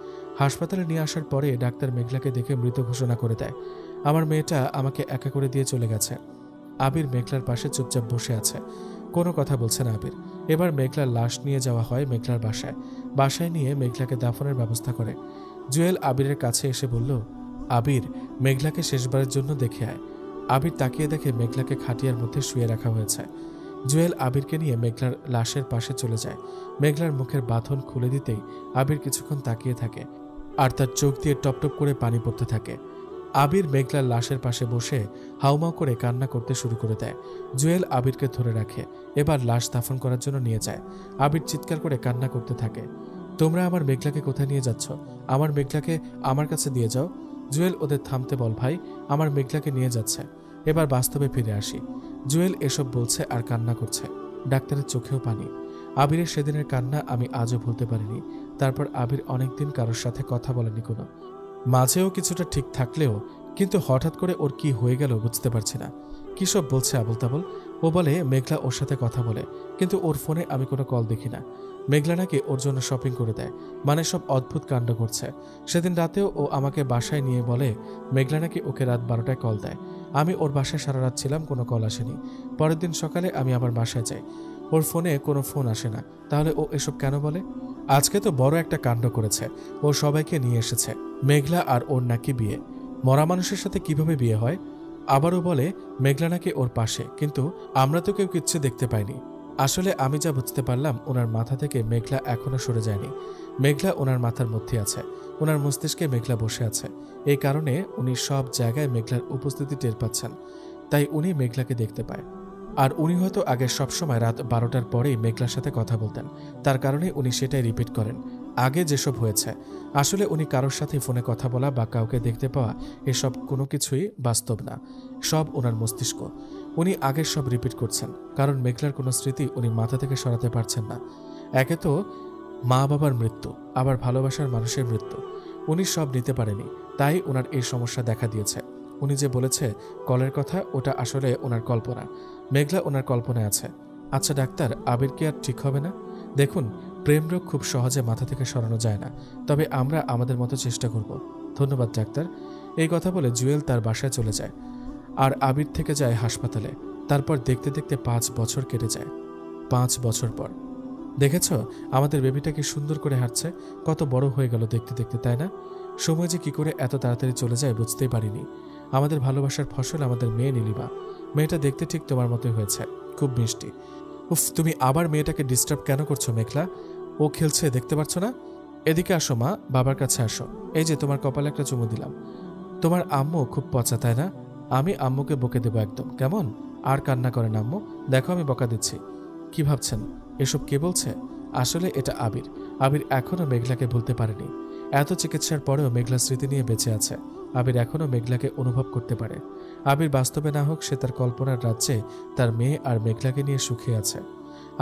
হাসপাতালে নিয়ে আসার পরে ডাক্তার মেঘলাকে দেখে মৃত ঘোষণা করে দেয়। আমার মেয়েটা আমাকে একা করে দিয়ে চলে গেছে। আবির মেঘলার পাশে চুপচাপ বসে আছে, কোনো কথা বলছে না আবির। এবার মেঘলার লাশ নিয়ে যাওয়া হয় মেঘলার বাসায়। বাসায় নিয়ে মেঘলাকে দাফনের ব্যবস্থা করে। জুয়েল আবিরের কাছে এসে বলল, আবির, মেঘলাকে শেষবারের জন্য দেখে আয়। আবির তাকিয়ে দেখে মেঘলাকে খাটিয়ার মধ্যে শুয়ে রাখা হয়েছে। জুয়েল আবিরকে নিয়ে মেঘলার লাশের পাশে চলে যায়। মেঘলার মুখের বাঁধন খুলে দিতেই আবির কিছুক্ষণ তাকিয়ে থাকে, আর তার চোখ দিয়ে টপটপ করে পানি পড়তে থাকে। আবির মেঘলার লাশের পাশে বসে হাউমাউ করে কান্না করতে শুরু করে দেয়। জুয়েল আবিরকে ধরে রাখে, এবার লাশ দাফন করার জন্য নিয়ে যায়। আবির চিৎকার করে কান্না করতে থাকে, তোমরা আমার মেঘলাকে কোথায় নিয়ে যাচ্ছ? আমার মেঘলাকে আমার কাছে দিয়ে যাও। জুয়েল, ওদের থামতে বল ভাই, আমার মেঘলাকে নিয়ে যাচ্ছে। এবার বাস্তবে ফিরে আসি। জুয়েল এসব বলছে আর কান্না করছে। ডাক্তারের চোখেও পানি। আবিরের সেদিনের কান্না আমি আজও ভুলতে পারিনি। তারপর আবির অনেকদিন কারোর সাথে কথা বলেনি কোনো। মাঝেও কিছুটা ঠিক থাকলেও কিন্তু হঠাৎ করে ওর কি হয়ে গেল বুঝতে পারছি না। কী সব বলছে আবল তাবল। ও বলে মেঘলা ওর সাথে কথা বলে, কিন্তু ওর ফোনে আমি কোনো কল দেখি না। মেঘলা নাকি ওর জন্য শপিং করে দেয়, মানে সব অদ্ভুত কাণ্ড করছে। সেদিন রাতেও ও আমাকে বাসায় নিয়ে বলে মেঘলা নাকি ওকে রাত 12টায় কল দেয়। আমি ওর বাসায় সারা রাত ছিলাম, কোনো কল আসেনি। পরের দিন সকালে আমি আবার বাসায় যাই, ওর ফোনে কোনো ফোন আসে না। তাহলে ও এসব কেন বলে? আজকে তো বড় একটা কাণ্ড করেছে। ও সবাইকে নিয়ে এসেছে। মেঘলা আর ওর নাকি বিয়ে। মরা মানুষের সাথে কিভাবে বিয়ে হয়? আবারও বলে মেঘলা নাকি ওর পাশে, কিন্তু আমরা তো কেউ কিচ্ছু দেখতে পাইনি। আসলে আমি যা বুঝতে পারলাম, ওনার মাথা থেকে মেঘলা এখনো সরে যায়নি। মেঘলা ওনার মাথার মধ্যে আছে, ওনার মস্তিষ্কে মেঘলা বসে আছে। এই কারণে উনি সব জায়গায় মেঘলার উপস্থিতি টের পাচ্ছেন, তাই উনি মেঘলাকে দেখতে পায়। আর উনি হয়তো আগে সবসময় রাত 12টার পরেই মেঘলার সাথে কথা বলতেন, তার কারণে উনি সেটাই রিপিট করেন আগে যেসব হয়েছে। আসলে উনি কারোর সাথে ফোনে কথা বলা বা কাউকে দেখতে পাওয়া এসব কোনো কিছুই বাস্তব না, সব ওনার মস্তিষ্ক। উনি আগের সব রিপিট করছেন, কারণ মেঘলার কোনো স্মৃতি উনি মাথা থেকে সরাতে পারছেন না। একে তো মা বাবার মৃত্যু, আবার ভালোবাসার মানুষের মৃত্যু, উনি সব নিতে পারেনি, তাই ওনার এই সমস্যা দেখা দিয়েছে। উনি যে বলেছে কলের কথা, ওটা আসলে ওনার কল্পনা। মেঘলা ওনার কল্পনায় আছে। আচ্ছা ডাক্তার, আবির কি আর ঠিক হবে না? দেখুন, প্রেম রোগ খুব সহজে মাথা থেকে সরানো যায় না, তবে আমরা আমাদের মতো চেষ্টা করব। ধন্যবাদ ডাক্তার। এই কথা বলে জুয়েল তার বাসায় চলে যায়, আর আবির থেকে যায় হাসপাতালে। তারপর দেখতে দেখতে 5 বছর কেটে যায়। 5 বছর পর দেখেছ আমাদের বেবিটা কি সুন্দর করে হাঁটছে, কত বড় হয়ে গেল দেখতে দেখতে, তাই না? সময় যে কি করে এত তাড়াতাড়ি চলে যায় বুঝতেই পারিনি। আমাদের ভালোবাসার ফসল আমাদের মেয়ে নীলিমা। মেয়েটা দেখতে ঠিক তোমার মতোই হয়েছে, খুব মিষ্টি। উফ, তুমি আবার মেয়েটাকে ডিস্টার্ব কেন করছো মেঘলা? ও খেলছে, দেখতে পাচ্ছ না? এদিকে আসো মা, বাবার কাছে আসো। এই যে তোমার কপালে একটা চুমু দিলাম। তোমার আম্মু খুব পচা, তাই না? আমি আম্মুকে বকে দেবো একদম, কেমন? আর কান্না করেন আম্মু, দেখো আমি বকা দিচ্ছি। কি ভাবছেন এসব কে বলছে? আসলে এটা আবির। আবির এখনও মেঘলাকে ভুলতে পারেনি। এত চিকিৎসার পরেও মেঘলা স্মৃতি নিয়ে বেঁচে আছে। আবির এখনও মেঘলাকে অনুভব করতে পারে। আবির বাস্তবে না হোক, সে তার কল্পনার রাজ্যে তার মেয়ে আর মেঘলাকে নিয়ে সুখে আছে।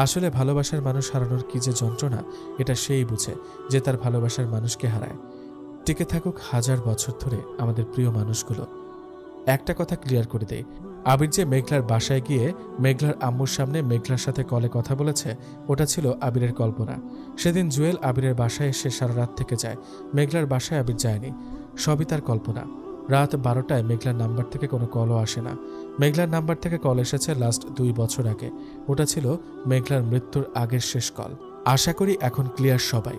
আসলে ভালোবাসার মানুষ হারানোর কি যে যন্ত্রণা, এটা সেই বুঝে যে তার ভালোবাসার মানুষকে হারায়। টিকে থাকুক হাজার বছর ধরে আমাদের প্রিয় মানুষগুলো। একটা কথা ক্লিয়ার করে দেই, আবির যে মেঘলার বাসায় গিয়ে মেঘলার আম্মুর সামনে মেঘলার সাথে কলে কথা বলেছে, ওটা ছিল আবিরের কল্পনা। সেদিন জুয়েল আবিরের বাসায় এসে সারা রাত থেকে যায়, মেঘলার বাসায় আবির যায়নি। সবই তার কল্পনা। রাত 12টায় মেঘলার নাম্বার থেকে কোনো কলও আসে না। মেঘলার নাম্বার থেকে কল এসেছে লাস্ট 2 বছর আগে। ওটা ছিল মেঘলার মৃত্যুর আগের শেষ কল। আশা করি এখন ক্লিয়ার সবাই।